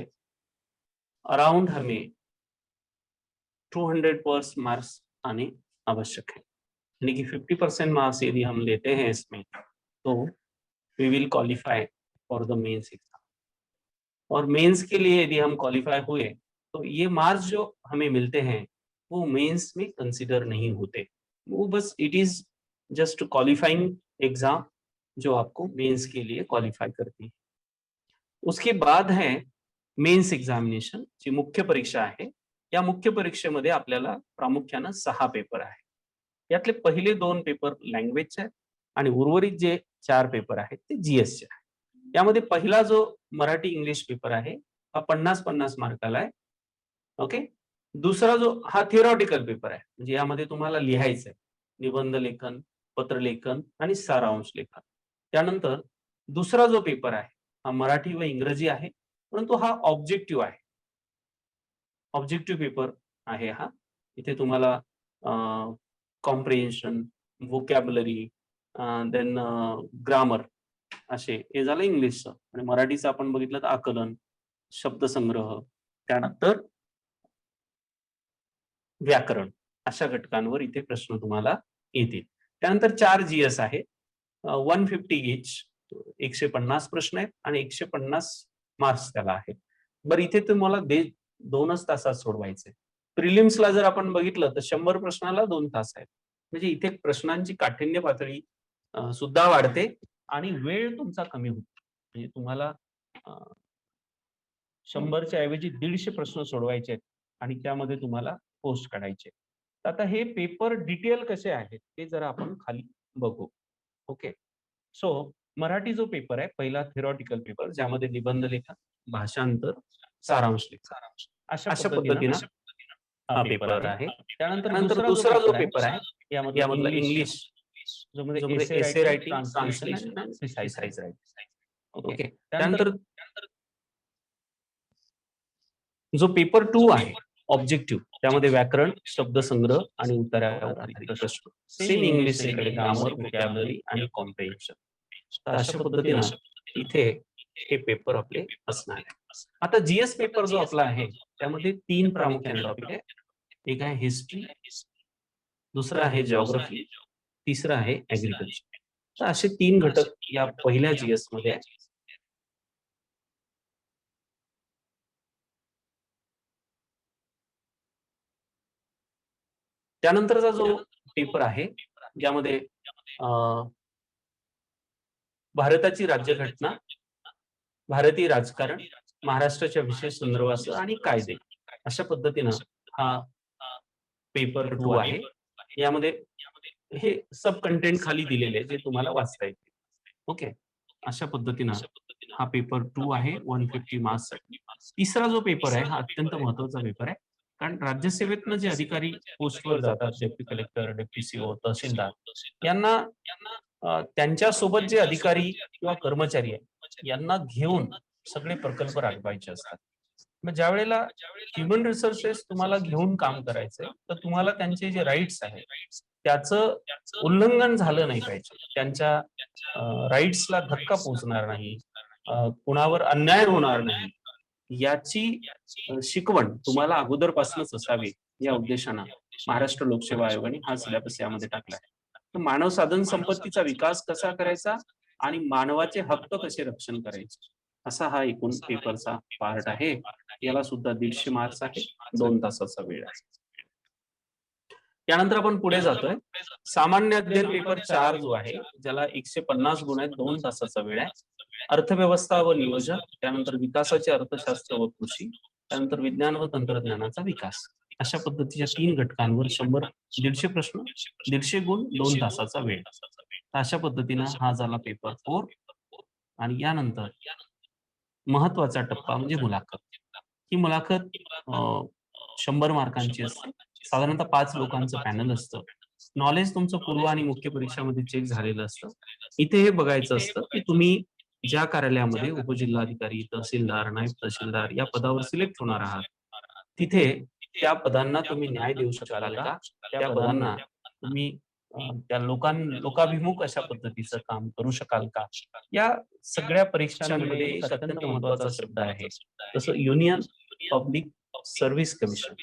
अराउंड हमें 200 प्लस मार्क्स आने आवश्यक है, यानी कि 50% मार्क्स यदि हम लेते हैं इसमें तो we will qualify for the mains exam. और मेंस के लिए यदि हम क्वालिफाई हुए तो ये मार्क्स जो हमें मिलते हैं वो मेंस में कंसिडर नहीं होते, वो बस it is just qualifying exam जो आपको मेंस के लिए क्वालिफाई करती है। उसके बाद है मेंस एक्झामिनेशन, जी मुख्य परीक्षा आहे। या मुख्य परीक्षेमध्ये आपल्याला प्रामुख्याने 6 पेपर आहे। यातले पहिले 2 पेपर लँग्वेजचे आहेत आणि उर्वरित जे 4 पेपर आहेत ते जीएसचे आहेत। यामध्ये पहिला जो मराठी इंग्लिश पेपर आहे हा 50-50 मार्काला आहे, ओके। दुसरा जो हा थिअरॉटिकल पेपर आहे, म्हणजे यामध्ये तुम्हाला लिहायचं आहे, निबंध लेखन, पत्रलेखन आणि सारांश लेखन। त्यानंतर दुसरा जो पेपर आहे हा मराठी व इंग्रजी आहे, परंतु हा ऑब्जेक्टिव्ह आहे, ऑब्जेक्टिव्ह पेपर आहे हा। इथे तुम्हाला कॉम्प्रिहेन्शन, वोकॅब्युलरी, देन ग्रामर असे हे झालं इंग्लिशचं, आणि मराठीचं आपण बघितलं तर आकलन, शब्दसंग्रह, त्यानंतर व्याकरण, अशा घटकांवर इथे प्रश्न तुम्हाला येतील। त्यानंतर 4 जीएस आहे, 150 इच, 150 प्रश्न आहेत आणि 150 मार्क्स त्याला आहेत। बरं, इथे तुम्हाला 2च तासात सोडवायचे। प्रिलिम्सला जर आपण बघितलं तर 100 प्रश्नाला 2 तास आहेत, म्हणजे इथे प्रश्नांची काठिण्य पातळी सुद्धा वाढते आणि वेळ तुमचा कमी होतो। म्हणजे तुम्हाला 100च्या ऐवजी 150 प्रश्न सोडवायचे आहेत आणि त्यामध्ये तुम्हाला पोस्ट काढायचे। आता हे पेपर डिटेल कसे आहेत ते जरा आपण खाली बघू, ओके। सो मराठी जो पेपर आहे पहिला थिअरॉटिकल पेपर, ज्यामध्ये निबंध लेखन, भाषांतर, सारांश लेखन अशा पद्धतीने हा पेपर आहे। त्यानंतर दुसरा जो पेपर आहे यामधला इंग्लिश, जो म्हणजे एसे रायटिंग, ट्रान्सलेशन आणि प्रिसाइज रायटिंग, ओके। त्यानंतर जो पेपर 2 आहे ऑब्जेक्टिव्ह, त्यामध्ये व्याकरण, शब्दसंग्रह आणि उत्तरावर आधारित प्रश्न, सेम इंग्लिश कडे ग्रामर, वोकॅब्युलरी आणि कॉम्प्रिहेन्शन, अशा पद्धतीने इथे हे पेपर आपले असणार आहे। आता जीएस पेपर जो आपला आहे त्यामध्ये 3 प्रामुख्याने टॉपिक आहे, एक आहे हिस्ट्री, दुसरा आहे जिओग्राफी, तिसरा आहे ऍग्रीकल्चर। तर असे 3 घटक या पहिल्या जीएस मध्ये आहे। त्यानंतरचा जो पेपर आहे ज्यामध्ये भारताची राज्यघटना, भारतीय राजकारण, महाराष्ट्राच्या विशेष संदर्भासह आणि कायदे, अशा पद्धतीने हा पेपर 2 आहे। यामध्ये हे सब कंटेंट खाली दिलेले जे तुम्हाला वाचता येतील, ओके। अशा पद्धतीने हा पेपर 2 आहे 150 मार्क्स साठी। तिसरा जो पेपर आहे हा अत्यंत महत्त्वाचा पेपर आहे, कारण राज्यसेवेतनं जे अधिकारी पोस्टवर जातात, डेप्टी कलेक्टर, डेप्टी सीओ, तहसीलदार, यांना त्यांच्या सोबत जे अधिकारी किंवा कर्मचारी आहेत यांना घेऊन सगळे प्रकल्प राबवायचे असतात। मग ज्या वेळेला ह्युमन रिसोर्सेस तुम्हाला घेऊन काम करायचंय तर तुम्हाला त्यांचे जे राईट्स आहेत त्याचं उल्लंघन झालं नाही पाहिजे, त्यांच्या राईट्सला धक्का पोहोचणार नाही, कुणावर अन्याय होणार नाही, याची शिकवण तुम्हाला अगोदरपासूनच असावी या उद्देशानं महाराष्ट्र लोकसेवा आयोगाने हा सिलेबस यामध्ये टाकला आहे. तर मानव साधन संपत्तीचा विकास कसा करायचा आणि मानवाचे हक्क कसे रक्षण करायचे असा हा एकूण पेपरचा पार्ट आहे. याला सुद्धा 150 मार्क्स आहे, 2 तासाचा वेळ आहे. त्यानंतर आपण पुढे जातोय. सामान्य अध्ययन पेपर 4 जो आहे ज्याला 150 गुण आहेत, 2 तासाचा वेळ आहे. अर्थव्यवस्था व नियोजन, त्यानंतर विकासाचे अर्थशास्त्र व कृषी, त्यानंतर विज्ञान व तंत्रज्ञानाचा विकास, अशा पद्धतीच्या 3 घटकांवर 100 150 प्रश्न, 150 गुण, 2 तासाचा वेळ. अशा पद्धतीनं हा झाला पेपर 4. आणि यानंतर महत्वाचा टप्पा म्हणजे मुलाखत. ही मुलाखत 100 मार्कांची असते. साधारणतः 5 लोकांचं पॅनल असतं. नॉलेज तुमचं पूर्व आणि मुख्य परीक्षामध्ये चेक झालेलं असतं. इथे हे बघायचं असतं की तुम्ही ज्या कार्यालयामध्ये उपजिल्हाधिकारी, तहसीलदार, नायब तहसीलदार या पदावर सिलेक्ट होणार आहात, तिथे त्या पदांना तुम्ही न्याय देऊ शकाल का? त्या पदांना तुम्ही त्या लोकाभिमुख अशा पद्धतीचं काम करू शकाल का? या सगळ्या परीक्षांमध्ये एक अत्यंत महत्वाचा शब्द आहे. तसं union public service commission,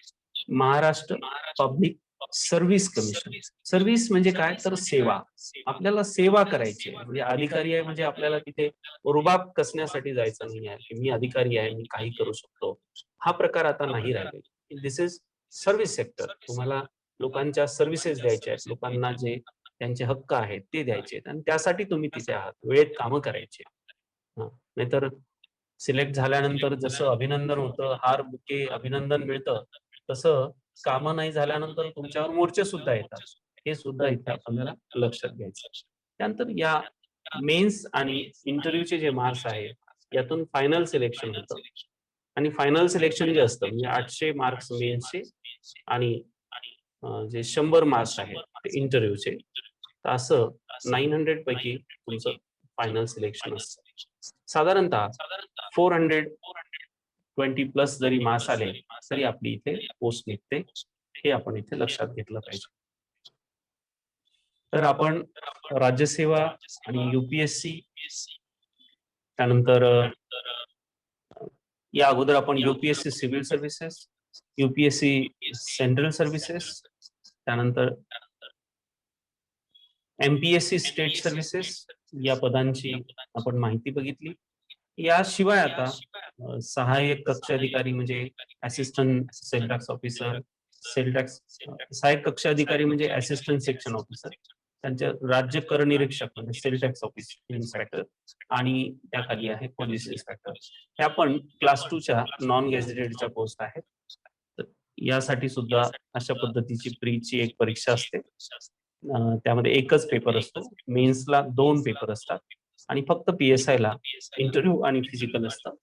Maharashtra public service commission. Service म्हणजे काय तर सेवा. आपल्याला सेवा करायची आहे. म्हणजे अधिकारी आहे म्हणजे आपल्याला तिथे रुबाब कसण्यासाठी जायचं नाही आहे की मी अधिकारी आहे, मी काही करू शकतो. हा प्रकार आता नाही राहिला. This is service sector. तुम्हाला लोकांच्या सर्व्हिसेस द्यायच्या आहेत, लोकांना जे त्यांचे हक्क आहेत ते द्यायचे आहेत आणि त्यासाठी तुम्ही तिथे आहात. वेळेत कामं करायची. नाहीतर सिलेक्ट झाल्यानंतर जसं अभिनंदन होतं, हार बुके अभिनंदन मिळतं, तसं कामं नाही झाल्यानंतर तुमच्यावर मोर्चे सुद्धा येतात. हे सुद्धा इथे आपल्याला लक्षात घ्यायचं. त्यानंतर या मेन्स आणि इंटरव्ह्यूचे जे मार्क्स आहेत यातून फायनल सिलेक्शन होतं आणि फायनल सिलेक्शन जे असतं म्हणजे 800 मार्क्स मेन्सचे आणि जे 100 मार्क्स आहेत ते इंटरव्ह्यूचे. तर असं 900 पैकी तुमचं फायनल सिलेक्शन असतं. साधारणतः 420 प्लस जरी मार्क्स आले तरी आपली इथे पोस्ट निघते. हे आपण इथे लक्षात घेतलं पाहिजे. तर आपण राज्यसेवा आणि युपीएससी, त्यानंतर या अगोदर आपण UPSC civil services, UPSC central services, त्यानंतर एमपीएससी स्टेट सर्व्हिसेस या पदांची आपण माहिती बघितली. याशिवाय आता सहाय्यक कक्ष अधिकारी म्हणजे assistant cell tax officer, cell tax सहाय्यक कक्ष अधिकारी म्हणजे असिस्टंट सेक्शन ऑफिसर, त्यांच्या राज्य कर निरीक्षक म्हणजे सेल टॅक्स ऑफिस इन्स्पेक्टर आणि त्याखाली आहे पोलीस इन्स्पेक्टर. ह्या पण क्लास 2च्या नॉन गॅझेटेडच्या पोस्ट आहेत. तर यासाठी सुद्धा अशा पद्धतीची प्रीची एक परीक्षा असते. त्यामध्ये एकच पेपर असतो. मेन्सला 2 पेपर असतात आणि फक्त PSI ला इंटरव्ह्यू आणि फिजिकल असतं.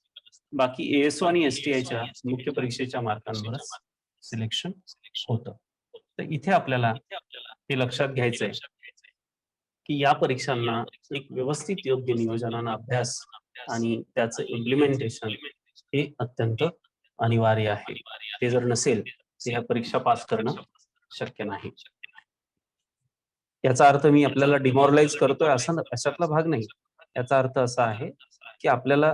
बाकी ASO आणि STIच्या मुख्य परीक्षेच्या मार्कांवरच सिलेक्शन होतं. तर इथे आपल्याला हे लक्षात घ्यायचंय की या परीक्षांना एक व्यवस्थित योग्य नियोजनानं अभ्यास आणि त्याचं इम्प्लिमेंटेशन हे अत्यंत अनिवार्य आहे. ते जर नसेल तर ह्या परीक्षा पास करणं शक्य नाही. याचा अर्थ मी आपल्याला डिमॉरलाइज करतोय अशातला भाग नाही. याचा अर्थ असा आहे की आपल्याला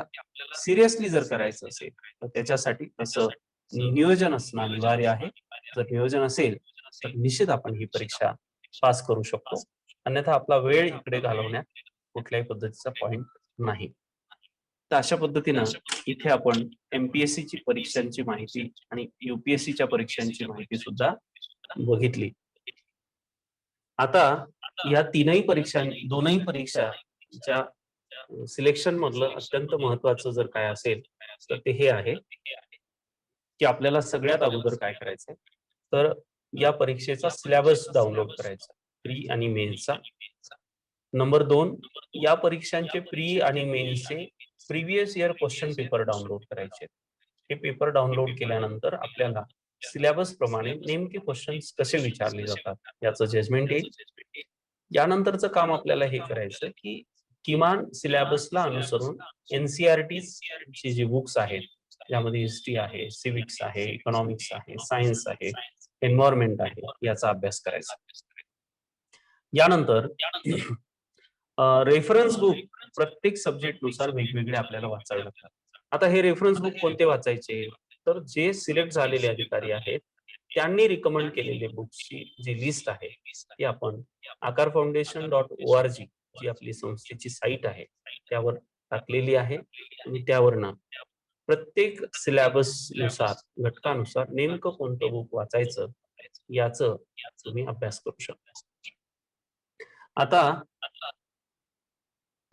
सिरियसली जर करायचं असेल तर त्याच्यासाठी तसं नियोजन असणं अनिवार्य आहे. जर नियोजन असेल तर निश्चित आपण ही परीक्षा पास करू शकतो. अन्यथा आपला वेळ इकडे घालवण्यात कुठल्याही पद्धतीचा पॉइंट नाही. तर अशा पद्धतीनं इथे आपण MPSCची परीक्षांची माहिती आणि UPSCच्या परीक्षांची माहिती सुद्धा बघितली. आता या दोनही परीक्षांच्या सिलेक्शन मधलं अत्यंत महत्वाचं जर काय असेल तर ते हे आहे की आपल्याला सगळ्यात अगोदर काय करायचंय तर या परीक्षेचा सिलेबस डाउनलोड करायचा, प्री आणि मेन्सचा. नंबर 2, या परीक्षांचे प्री आणि मेन्सचे previous year question paper download करायचे. हे पेपर डाउनलोड केल्यानंतर आपल्याला सिलेबस प्रमाणे नेमके क्वेश्चन्स कसे विचारले जातात याचं जजमेंट येईल. यानंतरचं काम आपल्याला हे करायचं की किमान सिलेबसला अनुसरून NCERT ची जी बुक्स आहेत यामध्ये हिस्ट्री आहे, सिविक्स आहे, इकॉनॉमिक्स आहे, सायन्स आहे, एन्व्हायरमेंट आहे, याचा अभ्यास करायचा. यानंतर रेफरन्स बुक प्रत्येक सब्जेक्ट नुसार वेगवेगळे आपल्याला वाचावे लागतात. आता हे रेफरन्स बुक कोणते वाचायचे, तर जे सिलेक्ट झालेले अधिकारी आहेत त्यांनी रिकमेंड केलेले बुक्सची जी लिस्ट आहे ती आपण akarfoundation.org जी आपली संस्थेची साईट आहे त्यावर टाकलेली आहे आणि त्यावरनं प्रत्येक सिलेबस नुसार घटकानुसार नेमकं कोणतं बुक वाचायचं याचं तुम्ही अभ्यास करू शकता. आता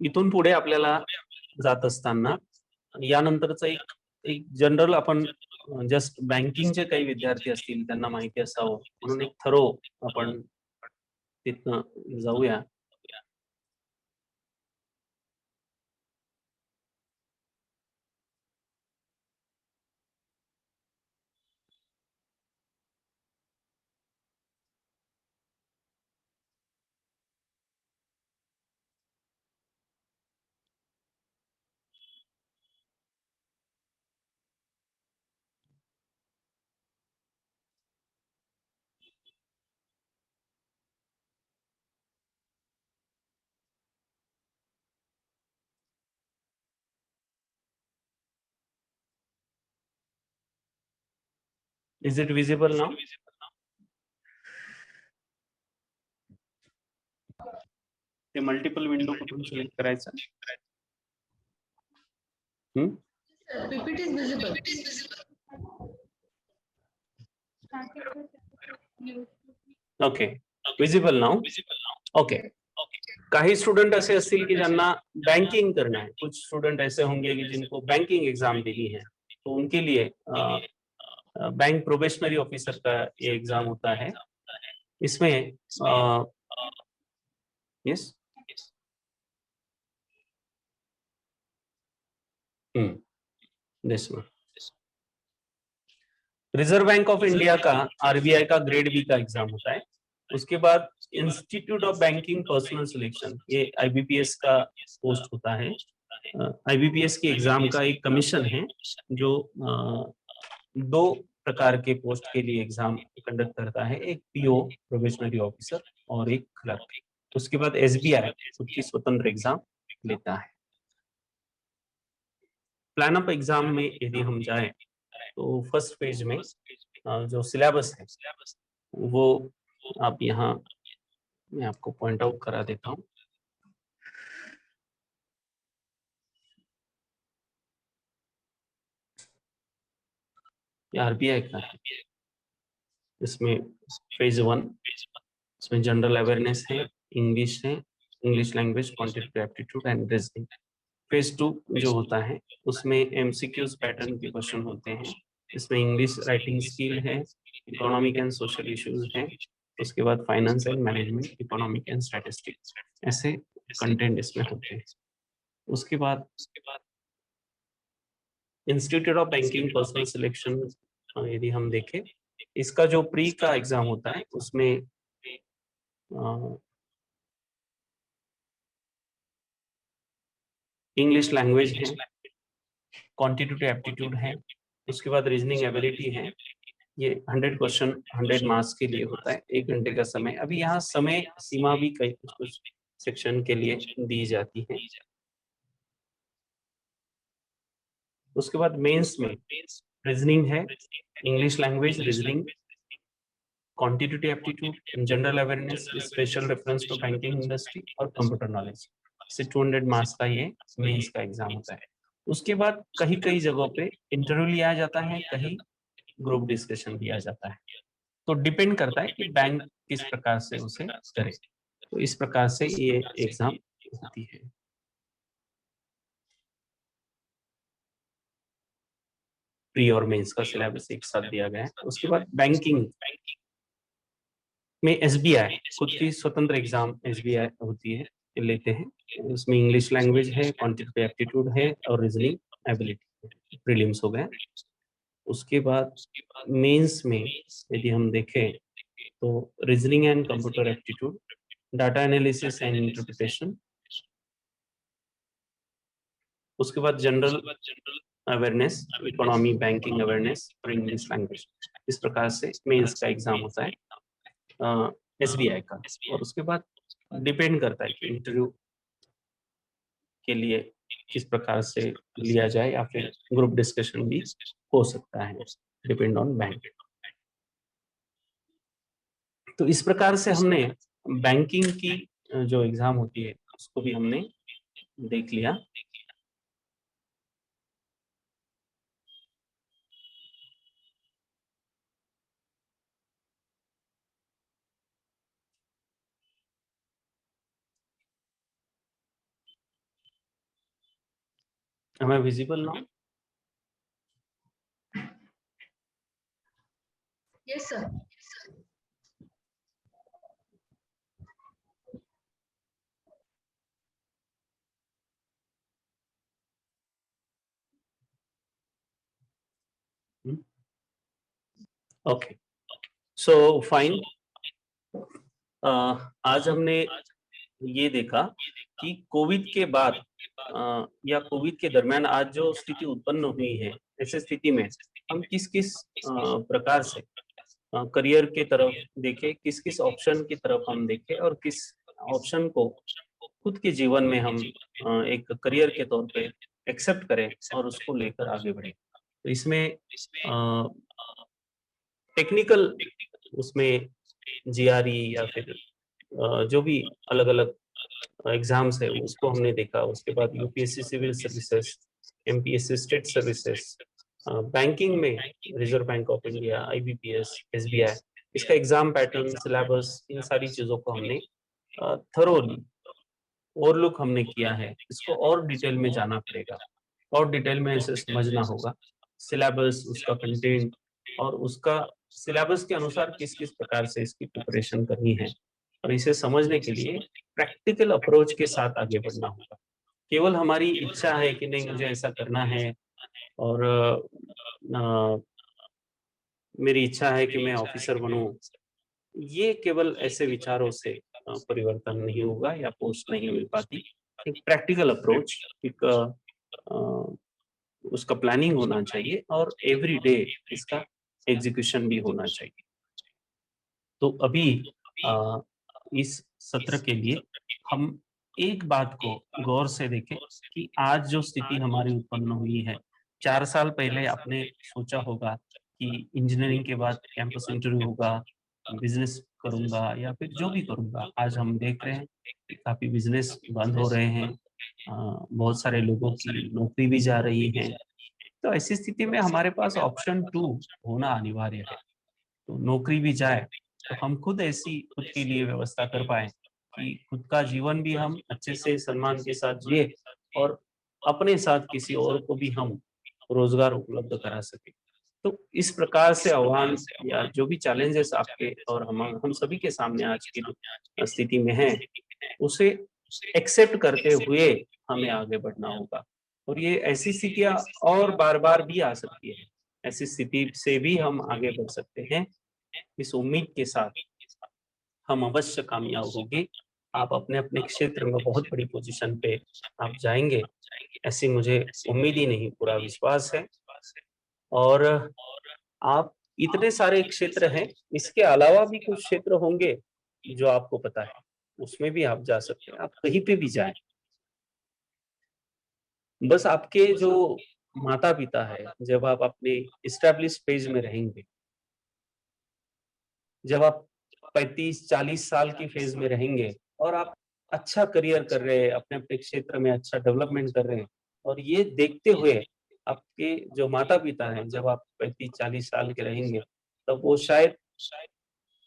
इथून पुढे आपल्याला जात असताना यानंतरचं एक जनरल आपण जस्ट बँकिंगचे काही विद्यार्थी असतील त्यांना माहिती असावं म्हणून एक थरो आपण तिथनं जाऊया. Is it visible now? ते मल्टिपल विंडो कुठून सिलेक्ट करायचं? PPT is visible. Okay, visible now. Okay, काही स्टूडेंट ऐसे असतील कि ज्यांना बैंकिंग करना है, कुछ स्टूडेंट ऐसे होंगे कि जिनको बैंकिंग एग्जाम देनी है, तो उनके लिए बैंक प्रोबेशनरी ऑफिसर का ये एग्जाम होता है. इसमें yes this one reserve Bank of India का आरबीआई का ग्रेड बी का एग्जाम होता है. उसके बाद institute of banking personal selection ये आईबीपीएस का पोस्ट होता है. आईबीपीएस की एग्जाम का एक कमीशन है जो 2 प्रकार के पोस्ट के लिए एग्जाम कंडक्ट करता है, एक पीओ प्रोबेशनरी ऑफिसर और एक क्लर्क. उसके बाद एसबीआई खुद की स्वतंत्र एग्जाम लेता है. प्लान अप एग्जाम में यदि हम जाएं तो फर्स्ट पेज में जो सिलेबस है वो आप यहाँ मैं आपको पॉइंट आउट करा देता हूँ. आरबीआई का है. इसमें फेज 1 इसमें जनरल अवेयरनेस है, इंग्लिश है, English language, quantitative aptitude and reasoning. Phase 2 जो होता है उसमें एमसीक्यूज पैटर्न के क्वेश्चन होते हैं. इसमें इंग्लिश राइटिंग स्किल है, इकोनॉमिक एंड सोशल इश्यूज हैं. उसके बाद finance and management, economic and statistics, ऐसे कंटेंट इसमें होते हैं. उसके बाद institute of banking personal selection यदि हम देखें, इसका जो प्री का एग्जाम होता है उसमें इंग्लिश लैंग्वेज है, क्वांटिटेटिव एप्टीट्यूड है, उसके बाद रीजनिंग एबिलिटी है. ये 100 क्वेश्चन 100 मार्क्स के लिए होता है, 1 घंटे का समय. अभी यहाँ समय सीमा भी कई कुछ सेक्शन के लिए दी जाती है. उसके बाद मेंस में रीजनिंग है, English language, reasoning, quantitative aptitude, general awareness, special reference to banking industry और कंप्यूटर नॉलेज से 200 मार्क्स का ये मेंस का एग्जाम होता है. उसके बाद कई जगहों पे इंटरव्यू लिया जाता है, कहीं ग्रुप डिस्कशन दिया जाता है. तो डिपेंड करता है कि बैंक किस प्रकार से उसे करे. तो इस प्रकार से ये एग्जाम होती है. प्री और मेंस का सिलेबस एक साथ दिया गया है. उसके बाद बैंकिंग में एसबीआई खुद की स्वतंत्र एग्जाम एसबीआई होती है, लेते हैं. उसमें इंग्लिश लैंग्वेज है, क्वांटिटेटिव एप्टीट्यूड है और रीजनिंग एबिलिटी, प्रीलिम्स हो गए. उसके बाद मेंस में यदि हम देखें तो reasoning and computer aptitude, data analysis and interpretation. उसके बाद general awareness, economy, banking awareness और इंग्लिश लैंग्वेज. इस प्रकार से मेंस का एग्जाम होता है एसबीआई का. और उसके बाद डिपेंड करता है कि इंटरव्यू के लिए किस प्रकार से लिया जाए, या फिर ग्रुप डिस्कशन भी हो सकता है, डिपेंड ऑन बैंक। तो इस प्रकार से हमने बैंकिंग की जो एग्जाम होती है उसको भी हमने देख लिया। Am I visible now? Yes, sir. Okay, so fine. आज हमने ये देखा कि कोविड के बाद या कोविड के दरमियान आज जो स्थिति उत्पन्न हुई है, ऐसे स्थिति में हम किस किस प्रकार से करियर के तरफ देखें, किस किस ऑप्शन की तरफ हम देखें, और किस ऑप्शन को खुद के जीवन में हम एक करियर के तौर पे एक्सेप्ट करें और उसको लेकर आगे बढ़े। तो इसमें टेक्निकल, उसमें जीआरई या फिर जो भी अलग अलग एग्जाम्स है उसको हमने देखा। उसके बाद UPSC civil services, MPSC state services, banking में Reserve Bank of India, IBPS, SBI, इसका एग्जाम पैटर्न, सिलेबस, इन सारी चीजों को हमने थरोली ओवरलुक हमने किया है। इसको और डिटेल में जाना पड़ेगा, और डिटेल में इसे समझना होगा, सिलेबस, उसका कंटेंट, और उसका सिलेबस के अनुसार किस किस प्रकार से इसकी प्रिपरेशन करनी है। और इसे समझने के लिए प्रैक्टिकल अप्रोच के साथ आगे बढ़ना होगा। केवल हमारी इच्छा है कि नहीं मुझे ऐसा करना है, और मेरी इच्छा है कि मैं ऑफिसर बनूं, ये केवल ऐसे विचारों से परिवर्तन नहीं होगा या पोस्ट नहीं मिल पाती। एक प्रैक्टिकल अप्रोच, एक उसका प्लानिंग होना चाहिए, और एवरी डे इसका एग्जीक्यूशन भी होना चाहिए। तो अभी इस सत्र के लिए हम एक बात को गौर से देखें कि आज जो स्थिति हमारी उत्पन्न हुई है, 4 साल पहले आपने सोचा होगा कि इंजीनियरिंग के बाद कैंपस इंटरव्यू होगा, बिजनेस करूंगा या फिर जो भी करूंगा। आज हम देख रहे हैं कि काफी बिजनेस बंद हो रहे हैं, बहुत सारे लोगों की नौकरी भी जा रही है। तो ऐसी स्थिति में हमारे पास ऑप्शन 2 होना अनिवार्य है। तो नौकरी भी जाए तो हम खुद ऐसी खुद के लिए व्यवस्था कर पाए कि खुद का जीवन भी हम अच्छे से सम्मान के साथ जिए, और अपने साथ किसी और को भी हम रोजगार उपलब्ध करा सके। तो इस प्रकार से आह्वान या जो भी चैलेंजेस आपके और हम सभी के सामने आज की जो स्थिति में है, उसे एक्सेप्ट करते हुए हमें आगे बढ़ना होगा। और ये ऐसी स्थितियां और बार बार भी आ सकती है, ऐसी स्थिति से भी हम आगे बढ़ सकते हैं। इस उम्मीद के साथ हम अवश्य कामयाब होंगे। आप अपने अपने क्षेत्र में बहुत बड़ी पोजीशन पे आप जाएंगे, ऐसी मुझे उम्मीद ही नहीं, पूरा विश्वास है। और आप इतने सारे क्षेत्र हैं, इसके अलावा भी कुछ क्षेत्र होंगे जो आपको पता है, उसमें भी आप जा सकते हैं। आप कहीं पे भी जाएं, बस आपके जो माता पिता है, जब आप अपने इस्टेब्लिश फेज में रहेंगे, जब आप 35-40 साल की फेज में रहेंगे और आप अच्छा करियर कर रहे हैं, अपने अपने क्षेत्र में अच्छा डेवलपमेंट कर रहे हैं, और ये देखते हुए आपके जो माता पिता हैं, जब आप 35-40 साल के रहेंगे, तब वो शायद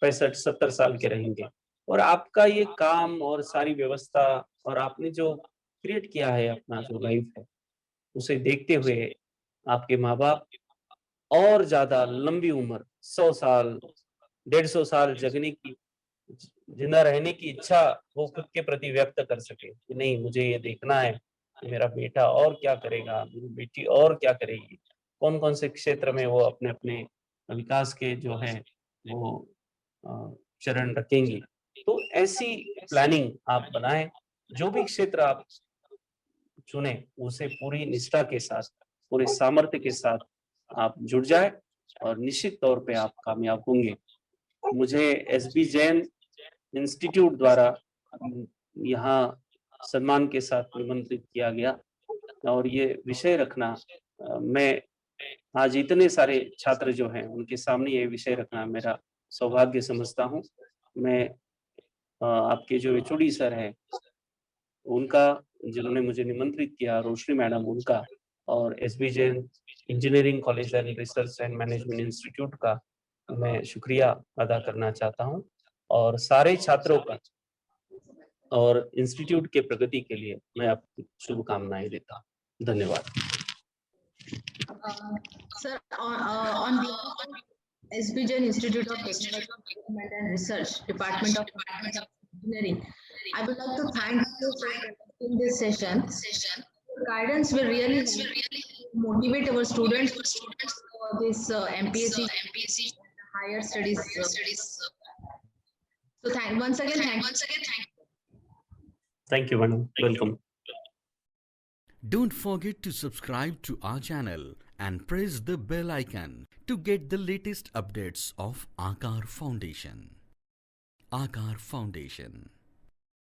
65-70 साल के रहेंगे, और आपका ये काम और सारी व्यवस्था और आपने जो क्रिएट किया है अपना जो लाइफ है, उसे देखते हुए आपके माँ बाप और ज्यादा लंबी उम्र, 100 साल, 150 साल जगने की, जिंदा रहने की इच्छा वो खुद के प्रति व्यक्त कर सके कि नहीं, मुझे ये देखना है कि मेरा बेटा और क्या करेगा, मेरी बेटी और क्या करेगी, कौन कौन से क्षेत्र में वो अपने अपने विकास के जो है वो चरण रखेंगी। तो ऐसी प्लानिंग आप बनाएं, जो भी क्षेत्र आप चुने उसे पूरी निष्ठा के साथ, पूरे सामर्थ्य के साथ आप जुड़ जाए, और निश्चित तौर पे आप कामयाब होंगे। मुझे एसबी जैन इंस्टीट्यूट द्वारा यहाँ सम्मान के साथ निमंत्रित किया गया, और ये विषय रखना मैं आज इतने सारे छात्र जो हैं उनके सामने ये विषय रखना मेरा सौभाग्य समझता हूँ। मैं आपके जो एचओडी सर हैं उनका, जिन्होंने मुझे निमंत्रित किया, रोशनी मैडम उनका, और SB Jain engineering college and research and management institute का मैं शुक्रिया अदा करना चाहता हूँ, और सारे छात्रों का और इंस्टीट्यूट के प्रगति के लिए मैं आपको शुभकामनाएं देता हूँ। धन्यवाद। Sir, on behalf of SB Jain Institute of Technology Development and Research, Department of Engineering, I would like to thank you for conducting this session. Guidance will really motivate our students for this MPSC higher studies. So once again, Thank you, madam. Welcome. Don't forget to subscribe to our channel and press the bell icon to get the latest updates of Aakar Foundation. Aakar Foundation.